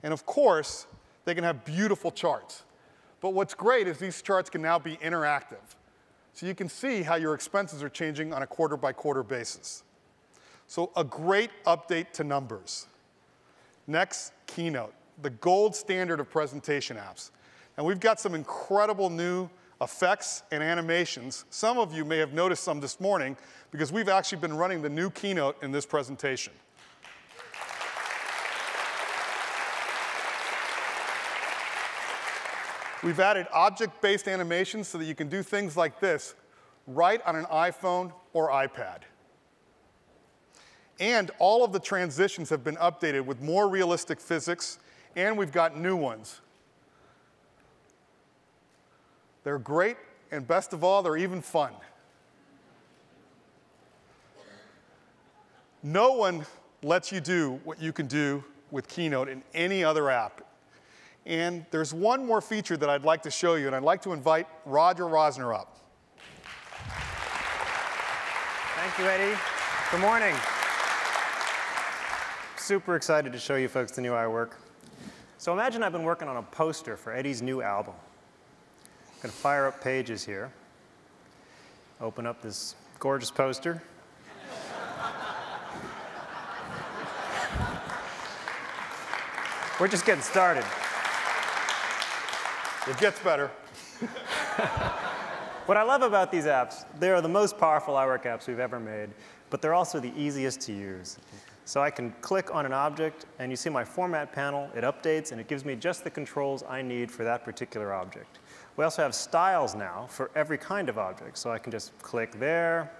And of course, they can have beautiful charts. But what's great is these charts can now be interactive. So you can see how your expenses are changing on a quarter-by-quarter basis. So a great update to Numbers. Next, Keynote, the gold standard of presentation apps. And we've got some incredible new effects and animations. Some of you may have noticed some this morning because we've actually been running the new Keynote in this presentation. We've added object-based animations so that you can do things like this right on an iPhone or iPad. And all of the transitions have been updated with more realistic physics, and we've got new ones. They're great, and best of all, they're even fun. No one lets you do what you can do with Keynote in any other app. And there's one more feature that I'd like to show you, and I'd like to invite Roger Rosner up. Thank you, Eddie. Good morning. Super excited to show you folks the new iWork. So imagine I've been working on a poster for Eddie's new album. I'm going to fire up Pages here. Open up this gorgeous poster. We're just getting started. It gets better. What I love about these apps, they are the most powerful iWork apps we've ever made, but they're also the easiest to use. So I can click on an object, and you see my format panel. It updates, and it gives me just the controls I need for that particular object. We also have styles now for every kind of object. So I can just click there,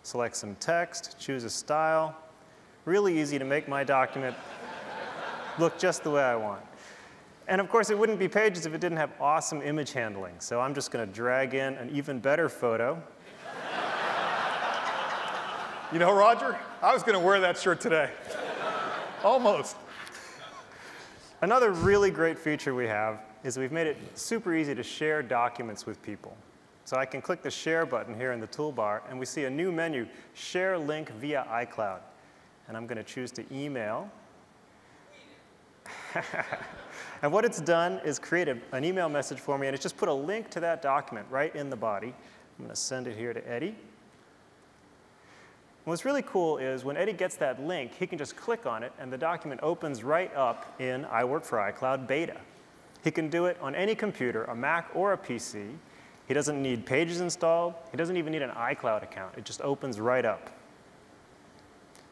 select some text, choose a style. Really easy to make my document look just the way I want. And of course, it wouldn't be Pages if it didn't have awesome image handling. So I'm just going to drag in an even better photo. You know, Roger, I was going to wear that shirt today. Almost. Another really great feature we have is we've made it super easy to share documents with people. So I can click the Share button here in the toolbar, and we see a new menu, Share Link via iCloud. And I'm going to choose to email. And what it's done is create an email message for me, and it's just put a link to that document right in the body. I'm going to send it here to Eddie. And what's really cool is when Eddie gets that link, he can just click on it, and the document opens right up in iWork for iCloud Beta. He can do it on any computer, a Mac or a PC. He doesn't need Pages installed. He doesn't even need an iCloud account. It just opens right up.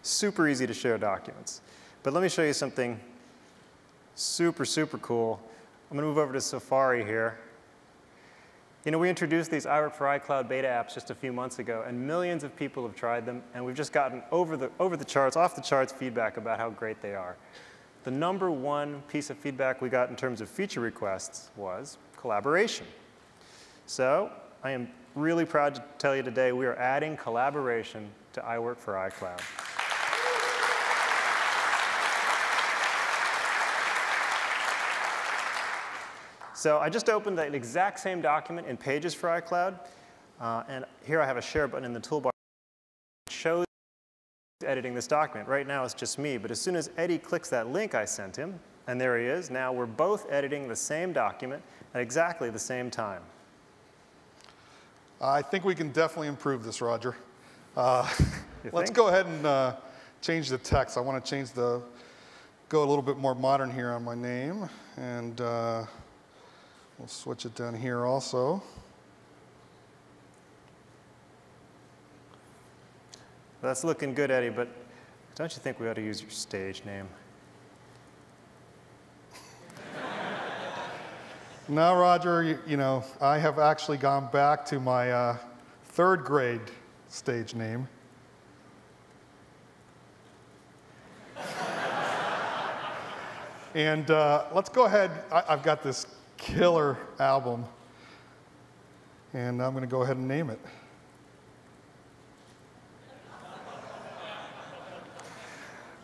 Super easy to share documents. But let me show you something super, super cool. I'm going to move over to Safari here. You know, we introduced these iWork for iCloud beta apps just a few months ago, and millions of people have tried them, and we've just gotten off the charts feedback about how great they are. The #1 piece of feedback we got in terms of feature requests was collaboration. So I am really proud to tell you today we are adding collaboration to iWork for iCloud. So I just opened the exact same document in Pages for iCloud. And here I have a Share button in the toolbar. It shows editing this document. Right now it's just me. But as soon as Eddie clicks that link I sent him, and there he is, now we're both editing the same document at exactly the same time. I think we can definitely improve this, Roger. Let's go ahead and change the text. I want to go a little bit more modern here on my name. And we'll switch it down here also. That's looking good, Eddie, but don't you think we ought to use your stage name? No, Roger, you know, I have actually gone back to my 3rd grade stage name. And let's go ahead. I've got this killer album, and I'm going to go ahead and name it.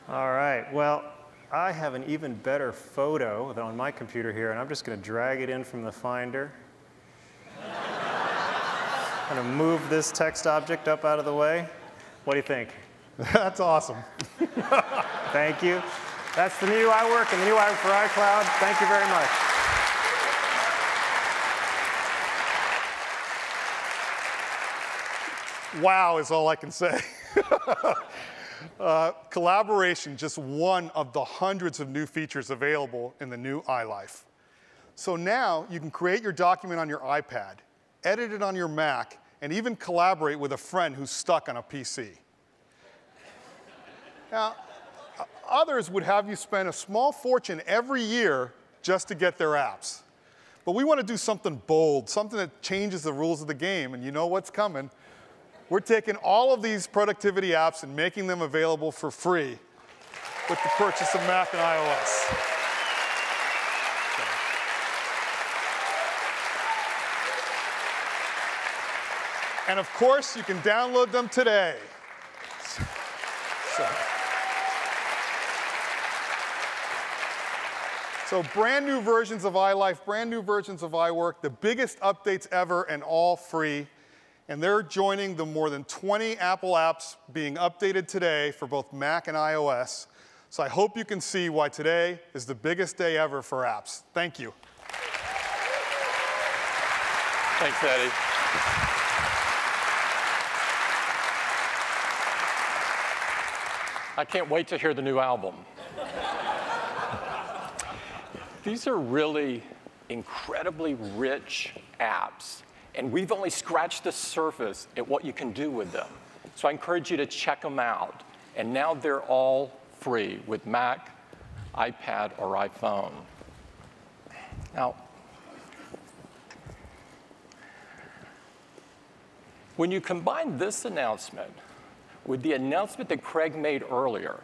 All right, well, I have an even better photo on my computer here, and I'm just going to drag it in from the Finder. I'm going to move this text object up out of the way. What do you think? That's awesome. Thank you. That's the new iWork and the new iWork for iCloud. Thank you very much. Wow is all I can say. Collaboration, just one of the hundreds of new features available in the new iLife. So now you can create your document on your iPad, edit it on your Mac, and even collaborate with a friend who's stuck on a PC. Now, others would have you spend a small fortune every year just to get their apps. But we want to do something bold, something that changes the rules of the game, and you know what's coming. We're taking all of these productivity apps and making them available for free with the purchase of Mac and iOS. And of course, you can download them today. So brand new versions of iLife, brand new versions of iWork, the biggest updates ever and all free. And they're joining the more than 20 Apple apps being updated today for both Mac and iOS. So I hope you can see why today is the biggest day ever for apps. Thank you. Thanks, Eddie. I can't wait to hear the new album. These are really incredibly rich apps, and we've only scratched the surface at what you can do with them. So I encourage you to check them out. And now they're all free with Mac, iPad, or iPhone. Now, when you combine this announcement with the announcement that Craig made earlier,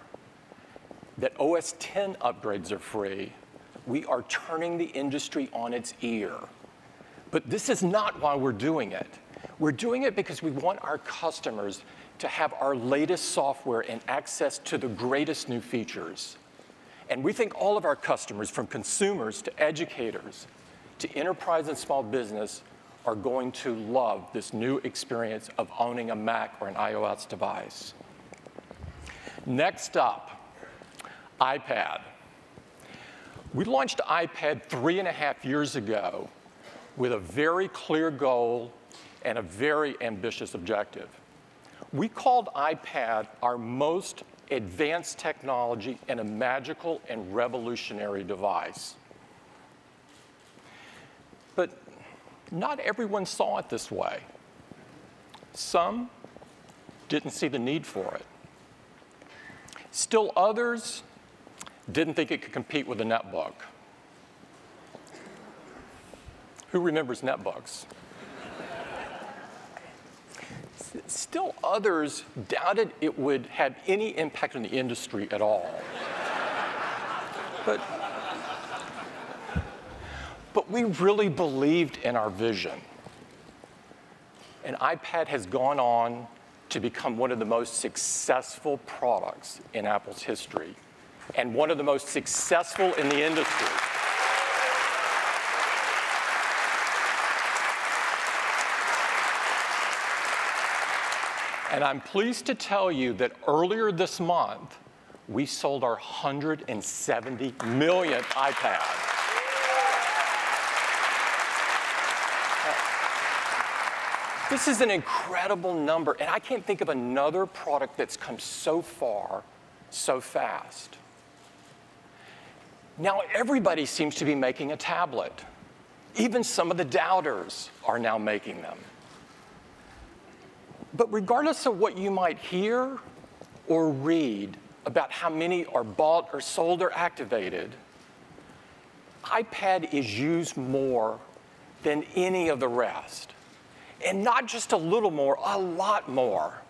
that OS X upgrades are free, we are turning the industry on its ear. But this is not why we're doing it. We're doing it because we want our customers to have our latest software and access to the greatest new features. And we think all of our customers, from consumers to educators to enterprise and small business, are going to love this new experience of owning a Mac or an iOS device. Next up, iPad. We launched iPad 3.5 years ago with a very clear goal and a very ambitious objective. We called iPad our most advanced technology and a magical and revolutionary device. But not everyone saw it this way. Some didn't see the need for it. Still others didn't think it could compete with a netbook. Who remembers netbooks? Still others doubted it would have any impact on the industry at all. But we really believed in our vision. And iPad has gone on to become one of the most successful products in Apple's history, and one of the most successful in the industry. And I'm pleased to tell you that earlier this month, we sold our 170 millionth iPad. This is an incredible number, and I can't think of another product that's come so far, so fast. Now everybody seems to be making a tablet. Even some of the doubters are now making them. But regardless of what you might hear or read about how many are bought or sold or activated, iPad is used more than any of the rest. And not just a little more, a lot more.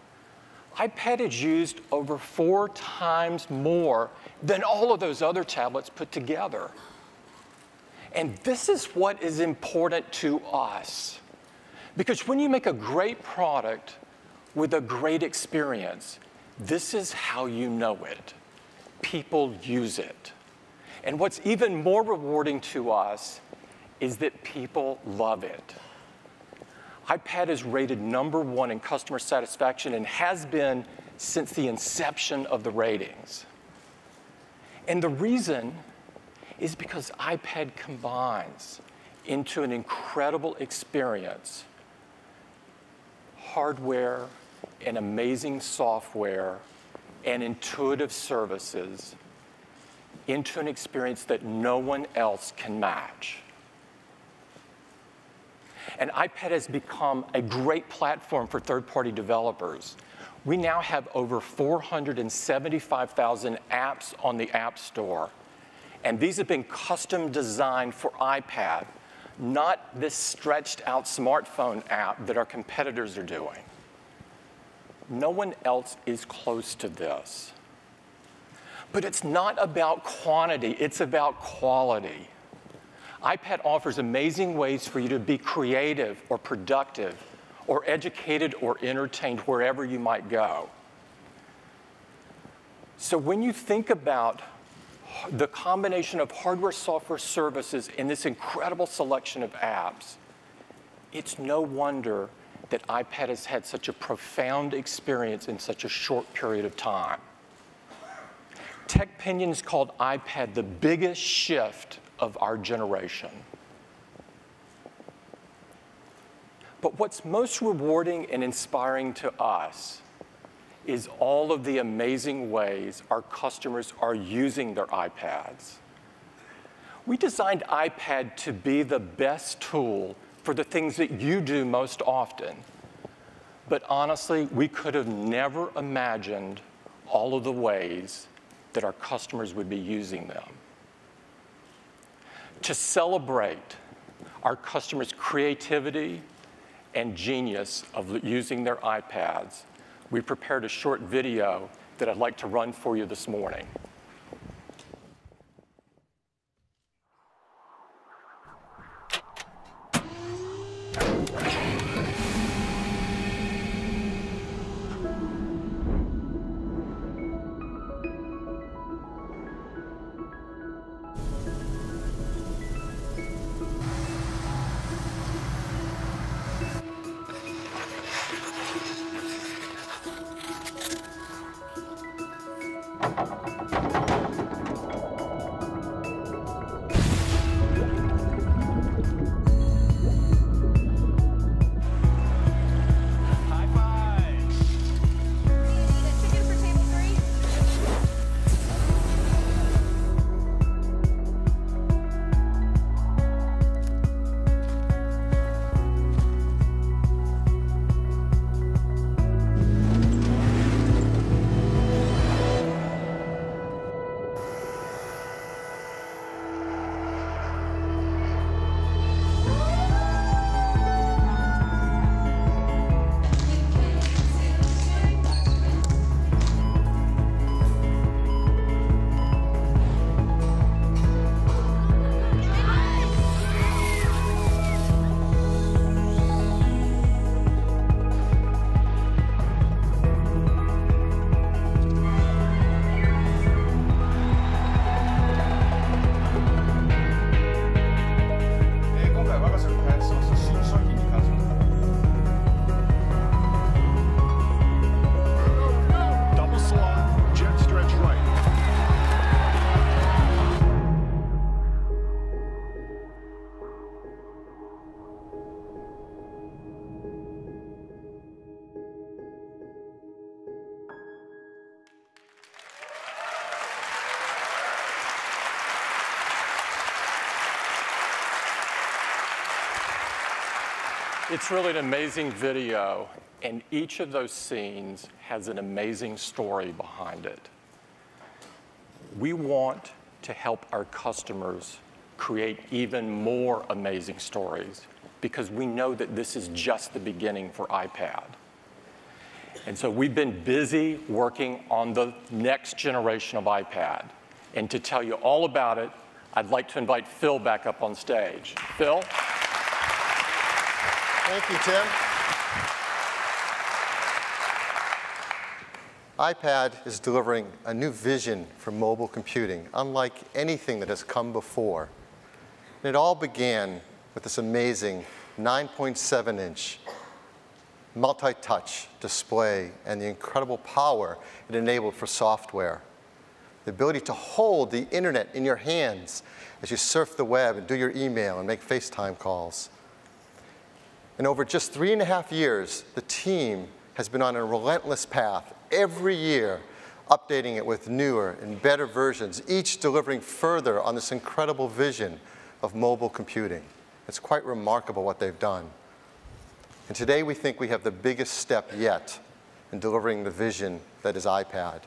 iPad is used over 4 times more than all of those other tablets put together. And this is what is important to us. Because when you make a great product with a great experience, this is how you know it. People use it. And what's even more rewarding to us is that people love it. iPad is rated #1 in customer satisfaction and has been since the inception of the ratings. And the reason is because iPad combines into an incredible experience hardware and amazing software and intuitive services into an experience that no one else can match. And iPad has become a great platform for third-party developers. We now have over 475,000 apps on the App Store. And these have been custom designed for iPad, not this stretched out smartphone app that our competitors are doing. No one else is close to this. But it's not about quantity, it's about quality. iPad offers amazing ways for you to be creative or productive or educated or entertained wherever you might go. So when you think about the combination of hardware, software, services, and this incredible selection of apps, it's no wonder that iPad has had such a profound experience in such a short period of time. TechPinions called iPad the biggest shift of our generation. But what's most rewarding and inspiring to us is all of the amazing ways our customers are using their iPads. We designed iPad to be the best tool for the things that you do most often. But honestly, we could have never imagined all of the ways that our customers would be using them. To celebrate our customers' creativity and genius of using their iPads, we prepared a short video that I'd like to run for you this morning. It's really an amazing video, and each of those scenes has an amazing story behind it. We want to help our customers create even more amazing stories because we know that this is just the beginning for iPad. And so we've been busy working on the next generation of iPad. And to tell you all about it, I'd like to invite Phil back up on stage. Phil? Thank you, Tim. iPad is delivering a new vision for mobile computing, unlike anything that has come before. And it all began with this amazing 9.7-inch multi-touch display and the incredible power it enabled for software. The ability to hold the internet in your hands as you surf the web and do your email and make FaceTime calls. And over just 3.5 years, the team has been on a relentless path, every year updating it with newer and better versions, each delivering further on this incredible vision of mobile computing. It's quite remarkable what they've done. And today we think we have the biggest step yet in delivering the vision that is iPad.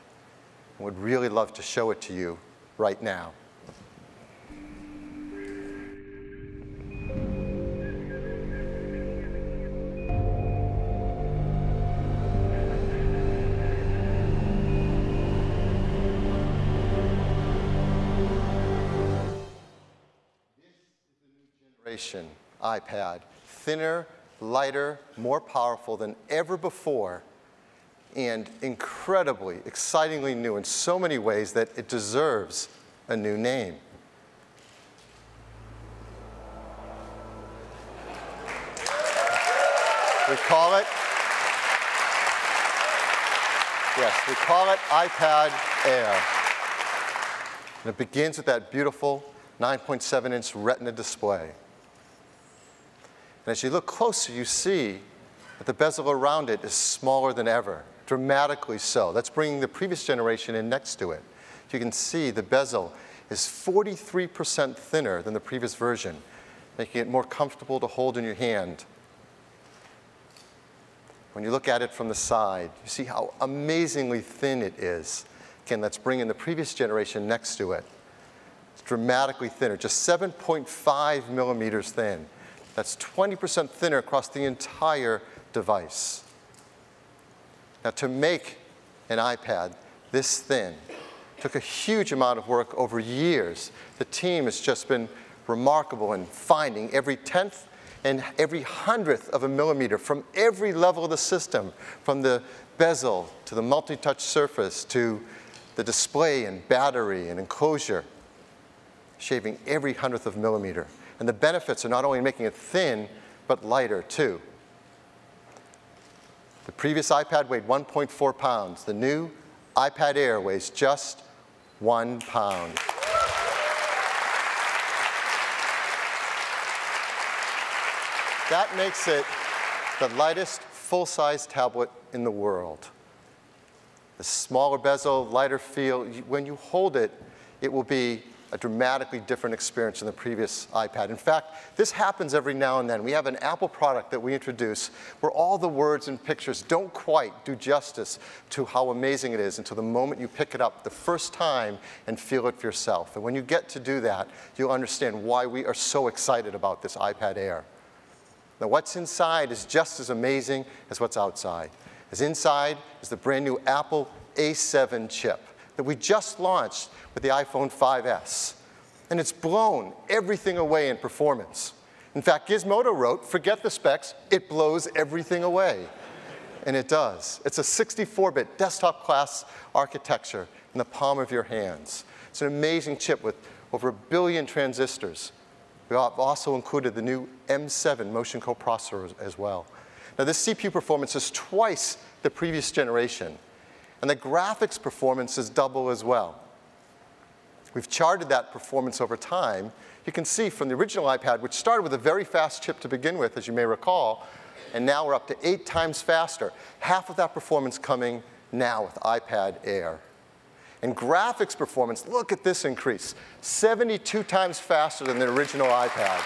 And would really love to show it to you right now. iPad, thinner, lighter, more powerful than ever before, and incredibly, excitingly new in so many ways that it deserves a new name. We call it iPad Air. And it begins with that beautiful 9.7-inch Retina display. And as you look closer, you see that the bezel around it is smaller than ever, dramatically so. That's bringing the previous generation in next to it. You can see the bezel is 43% thinner than the previous version, making it more comfortable to hold in your hand. When you look at it from the side, you see how amazingly thin it is. Again, let's bring in the previous generation next to it. It's dramatically thinner, just 7.5 millimeters thin. That's 20% thinner across the entire device. Now, to make an iPad this thin took a huge amount of work over years. The team has just been remarkable in finding every 10th and every 100th of a millimeter from every level of the system, from the bezel to the multi-touch surface to the display and battery and enclosure, shaving every 100th of a millimeter. And the benefits are not only making it thin, but lighter too. The previous iPad weighed 1.4 pounds. The new iPad Air weighs just 1 pound. That makes it the lightest full-size tablet in the world. The smaller bezel, lighter feel, when you hold it, it will be a dramatically different experience than the previous iPad. In fact, this happens every now and then. We have an Apple product that we introduce where all the words and pictures don't quite do justice to how amazing it is until the moment you pick it up the first time and feel it for yourself. And when you get to do that, you'll understand why we are so excited about this iPad Air. Now, what's inside is just as amazing as what's outside. As inside is the brand new Apple A7 chip that we just launched with the iPhone 5S. And it's blown everything away in performance. In fact, Gizmodo wrote, forget the specs, it blows everything away. And it does. It's a 64-bit desktop-class architecture in the palm of your hands. It's an amazing chip with over 1 billion transistors. We have also included the new M7 motion coprocessor as well. Now, this CPU performance is twice the previous generation. And the graphics performance is double as well. We've charted that performance over time. You can see from the original iPad, which started with a very fast chip to begin with, as you may recall, and now we're up to 8 times faster. Half of that performance coming now with iPad Air. And graphics performance, look at this increase, 72 times faster than the original iPad.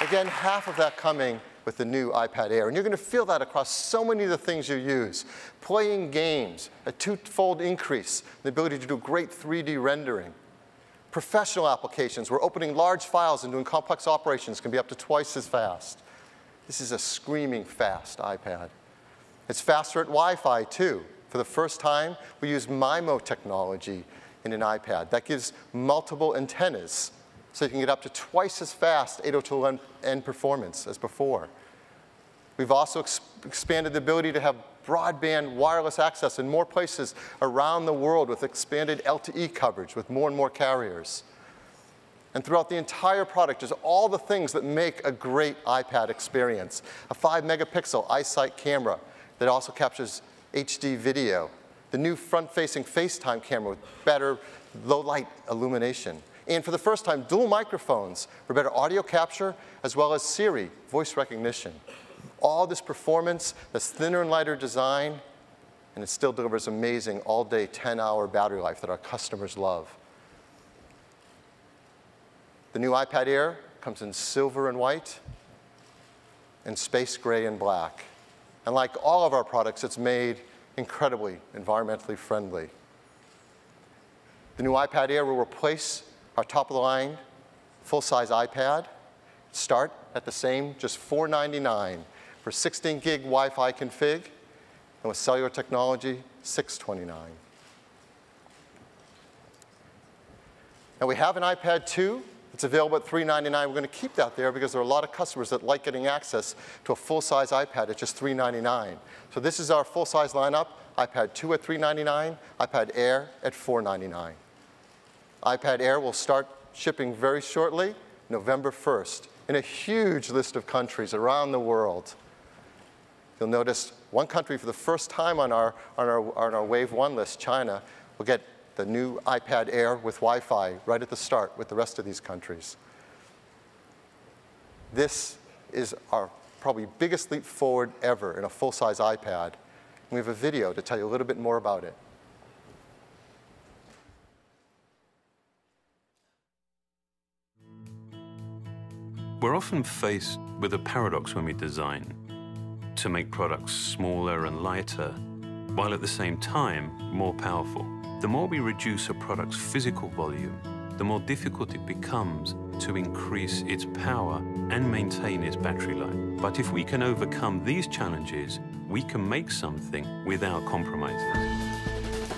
Again, half of that coming with the new iPad Air. And you're going to feel that across so many of the things you use. Playing games, a 2-fold increase, the ability to do great 3D rendering. Professional applications, where opening large files and doing complex operations can be up to twice as fast. This is a screaming fast iPad. It's faster at Wi-Fi, too. For the first time, we use MIMO technology in an iPad. That gives multiple antennas, so you can get up to twice as fast 802.11n performance as before. We've also expanded the ability to have broadband wireless access in more places around the world with expanded LTE coverage with more and more carriers. And throughout the entire product is all the things that make a great iPad experience. A 5-megapixel iSight camera that also captures HD video. The new front-facing FaceTime camera with better low-light illumination. And for the first time, dual microphones for better audio capture, as well as Siri voice recognition. All this performance, this thinner and lighter design, and it still delivers amazing all-day 10-hour battery life that our customers love. The new iPad Air comes in silver and white, and space gray and black. And like all of our products, it's made incredibly environmentally friendly. The new iPad Air will replace our top-of-the-line full-size iPad. Start at the same, just $499 for 16-gig Wi-Fi config, and with cellular technology, $629. Now we have an iPad 2. It's available at $399. We're going to keep that there because there are a lot of customers that like getting access to a full-size iPad at just $399. So this is our full-size lineup. iPad 2 at $399, iPad Air at $499. iPad Air will start shipping very shortly, November 1st, in a huge list of countries around the world. You'll notice one country for the first time on our Wave 1 list, China, will get the new iPad Air with Wi-Fi right at the start with the rest of these countries. This is our probably biggest leap forward ever in a full-size iPad. We have a video to tell you a little bit more about it. We're often faced with a paradox when we design, to make products smaller and lighter, while at the same time more powerful. The more we reduce a product's physical volume, the more difficult it becomes to increase its power and maintain its battery life. But if we can overcome these challenges, we can make something without compromising.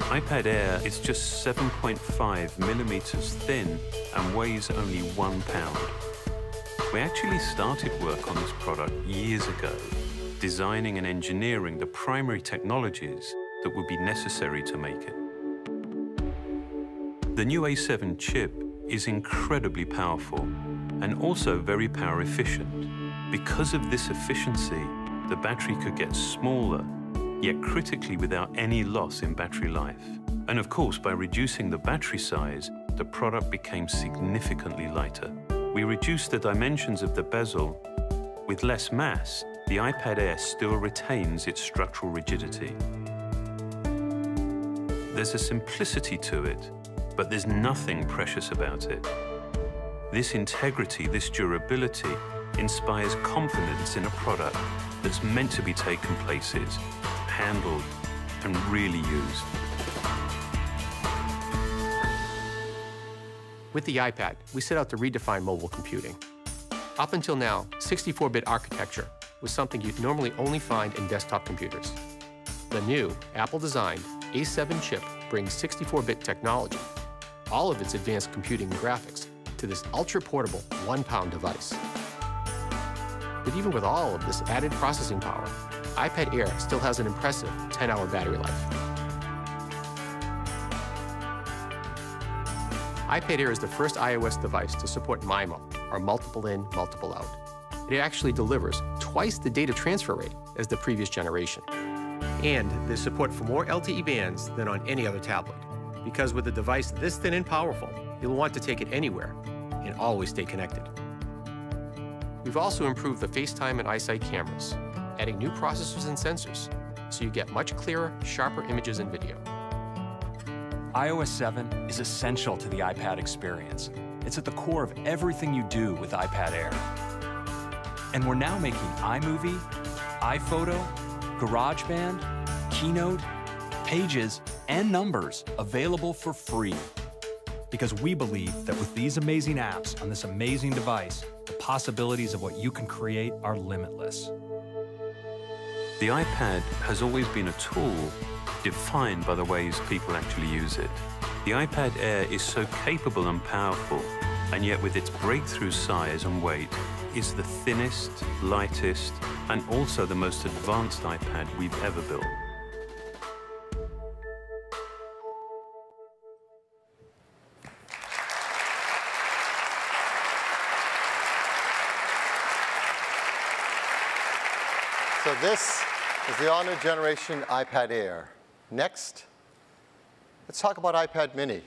iPad Air is just 7.5 millimeters thin and weighs only 1 pound. We actually started work on this product years ago, designing and engineering the primary technologies that would be necessary to make it. The new A7 chip is incredibly powerful and also very power efficient. Because of this efficiency, the battery could get smaller, yet critically without any loss in battery life. And of course, by reducing the battery size, the product became significantly lighter. We reduced the dimensions of the bezel. With less mass, the iPad Air still retains its structural rigidity. There's a simplicity to it, but there's nothing precious about it. This integrity, this durability, inspires confidence in a product that's meant to be taken places, handled, and really used. With the iPad, we set out to redefine mobile computing. Up until now, 64-bit architecture was something you'd normally only find in desktop computers. The new, Apple-designed A7 chip brings 64-bit technology, all of its advanced computing and graphics, to this ultra-portable 1-pound device. But even with all of this added processing power, iPad Air still has an impressive 10-hour battery life. iPad Air is the first iOS device to support MIMO, or multiple in, multiple out. It actually delivers twice the data transfer rate as the previous generation. And there's support for more LTE bands than on any other tablet, because with a device this thin and powerful, you'll want to take it anywhere and always stay connected. We've also improved the FaceTime and iSight cameras, adding new processors and sensors, so you get much clearer, sharper images and video. iOS 7 is essential to the iPad experience. It's at the core of everything you do with iPad Air. And we're now making iMovie, iPhoto, GarageBand, Keynote, Pages, and Numbers available for free. Because we believe that with these amazing apps on this amazing device, the possibilities of what you can create are limitless. The iPad has always been a tool defined by the ways people actually use it. The iPad Air is so capable and powerful, and yet with its breakthrough size and weight, is the thinnest, lightest, and also the most advanced iPad we've ever built. So this is the all-new generation iPad Air. Next, let's talk about iPad mini.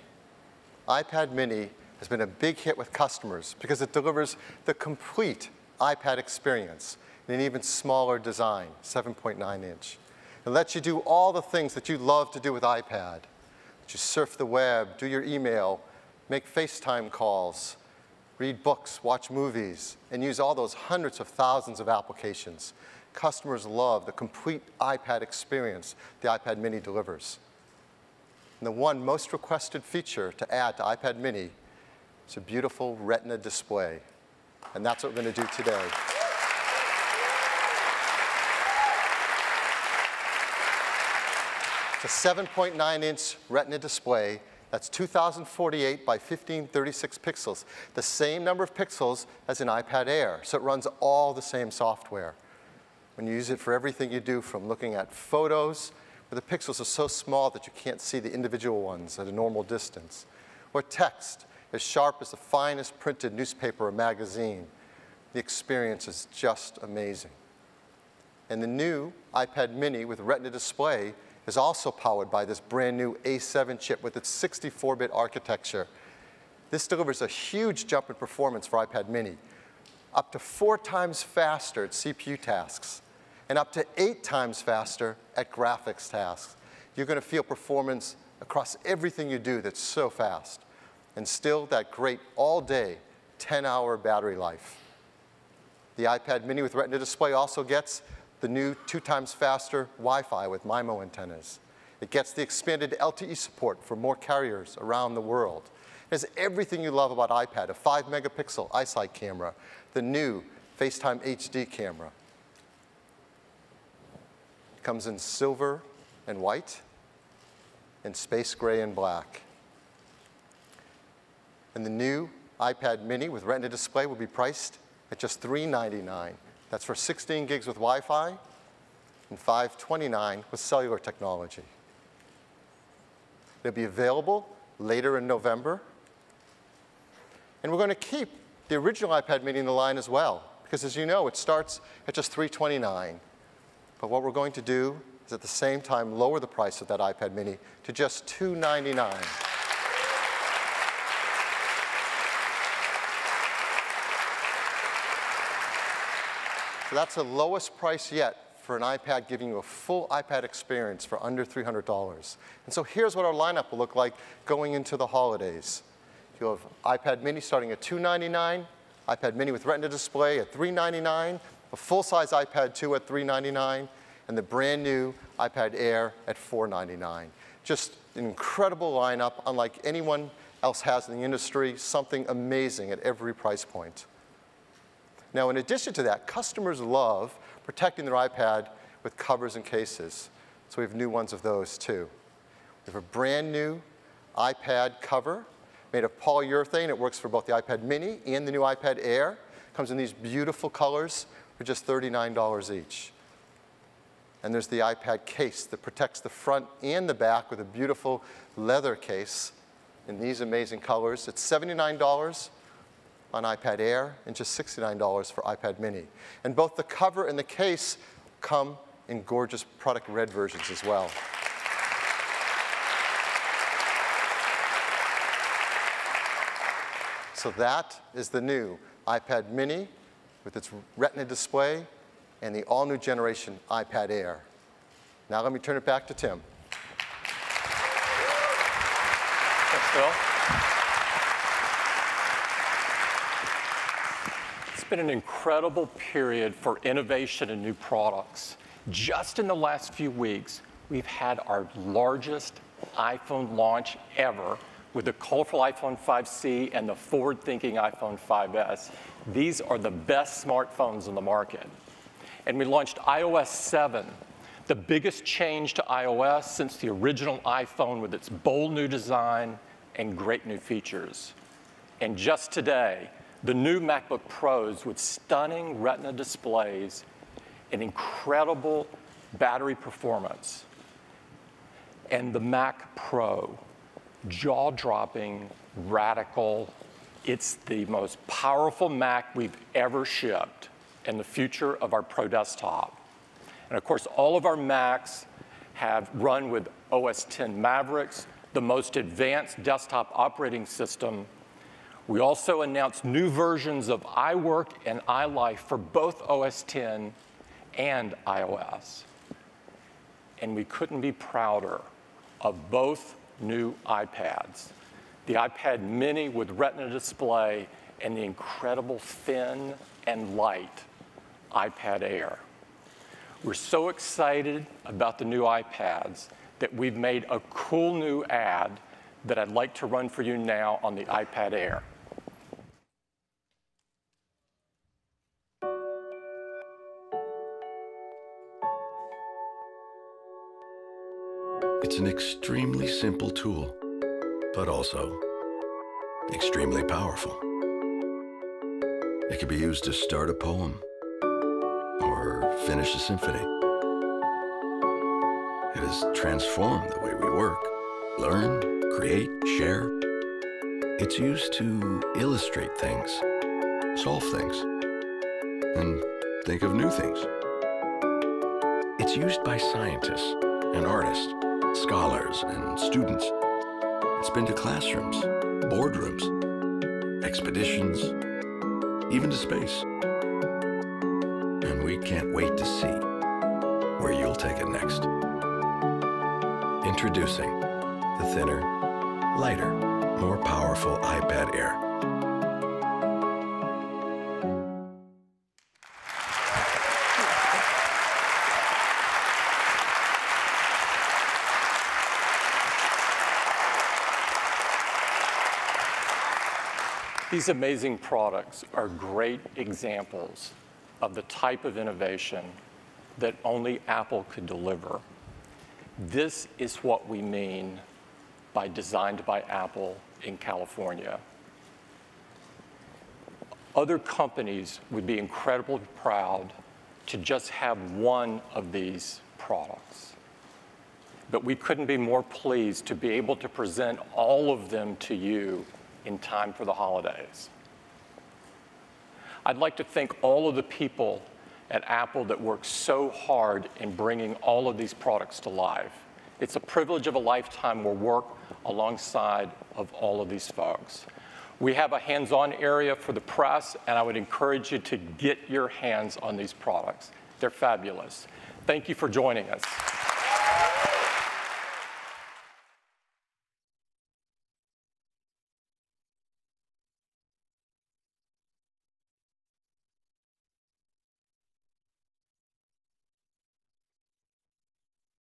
iPad mini has been a big hit with customers because it delivers the complete iPad experience in an even smaller design, 7.9 inch. It lets you do all the things that you love to do with iPad. You surf the web, do your email, make FaceTime calls, read books, watch movies, and use all those hundreds of thousands of applications. Customers love the complete iPad experience the iPad mini delivers. And the one most requested feature to add to iPad mini is a beautiful Retina display. And that's what we're going to do today. It's a 7.9-inch Retina display That's 2048 by 1536 pixels, the same number of pixels as an iPad Air, so it runs all the same software. When you use it for everything you do, from looking at photos, where the pixels are so small that you can't see the individual ones at a normal distance, or text, as sharp as the finest printed newspaper or magazine. The experience is just amazing. And the new iPad mini with Retina display is also powered by this brand new A7 chip with its 64-bit architecture. This delivers a huge jump in performance for iPad mini, up to 4 times faster at CPU tasks, and up to 8 times faster at graphics tasks. You're going to feel performance across everything you do that's so fast, and still that great all-day 10-hour battery life. The iPad mini with Retina display also gets the new 2 times faster Wi-Fi with MIMO antennas. It gets the expanded LTE support for more carriers around the world. It has everything you love about iPad, a 5-megapixel iSight camera, the new FaceTime HD camera. It comes in silver and white, and space gray and black. And the new iPad mini with Retina display will be priced at just $399. That's for 16 gigs with Wi-Fi and $529 with cellular technology. It'll be available later in November. And we're going to keep the original iPad mini in the line as well, because as you know, it starts at just $329. But what we're going to do is at the same time lower the price of that iPad mini to just $299. So that's the lowest price yet for an iPad, giving you a full iPad experience for under $300. And so here's what our lineup will look like going into the holidays. You'll have iPad mini starting at $299, iPad mini with Retina display at $399, a full-size iPad 2 at $399, and the brand new iPad Air at $499. Just an incredible lineup, unlike anyone else has in the industry, something amazing at every price point. Now, in addition to that, customers love protecting their iPad with covers and cases. So we have new ones of those, too. We have a brand new iPad cover made of polyurethane. It works for both the iPad mini and the new iPad Air. It comes in these beautiful colors for just $39 each. And there's the iPad case that protects the front and the back with a beautiful leather case in these amazing colors. It's $79 on iPad Air and just $69 for iPad mini. And both the cover and the case come in gorgeous product red versions as well. So that is the new iPad mini with its Retina display and the all-new generation iPad Air. Now let me turn it back to Tim. Thanks, Phil. It's been an incredible period for innovation and new products. Just in the last few weeks, we've had our largest iPhone launch ever with the colorful iPhone 5C and the forward-thinking iPhone 5S. These are the best smartphones on the market. And we launched iOS 7, the biggest change to iOS since the original iPhone with its bold new design and great new features. And just today, the new MacBook Pros with stunning Retina displays and incredible battery performance. And the Mac Pro, jaw-dropping, radical. It's the most powerful Mac we've ever shipped and the future of our Pro desktop. And of course, all of our Macs have run with OS X Mavericks, the most advanced desktop operating system. We also announced new versions of iWork and iLife for both OS X and iOS. And we couldn't be prouder of both new iPads. The iPad mini with Retina display and the incredible thin and light iPad Air. We're so excited about the new iPads that we've made a cool new ad that I'd like to run for you now on the iPad Air. It's an extremely simple tool, but also extremely powerful. It can be used to start a poem or finish a symphony. It has transformed the way we work, learn, create, share. It's used to illustrate things, solve things, and think of new things. It's used by scientists and artists, scholars and students. It's been to classrooms, boardrooms, expeditions, even to space. And we can't wait to see where you'll take it next. Introducing the thinner, lighter, more powerful iPad Air. These amazing products are great examples of the type of innovation that only Apple could deliver. This is what we mean by Designed by Apple in California. Other companies would be incredibly proud to just have one of these products. But we couldn't be more pleased to be able to present all of them to you in time for the holidays. I'd like to thank all of the people at Apple that worked so hard in bringing all of these products to life. It's a privilege of a lifetime we'll work alongside of all of these folks. We have a hands-on area for the press, and I would encourage you to get your hands on these products. They're fabulous. Thank you for joining us.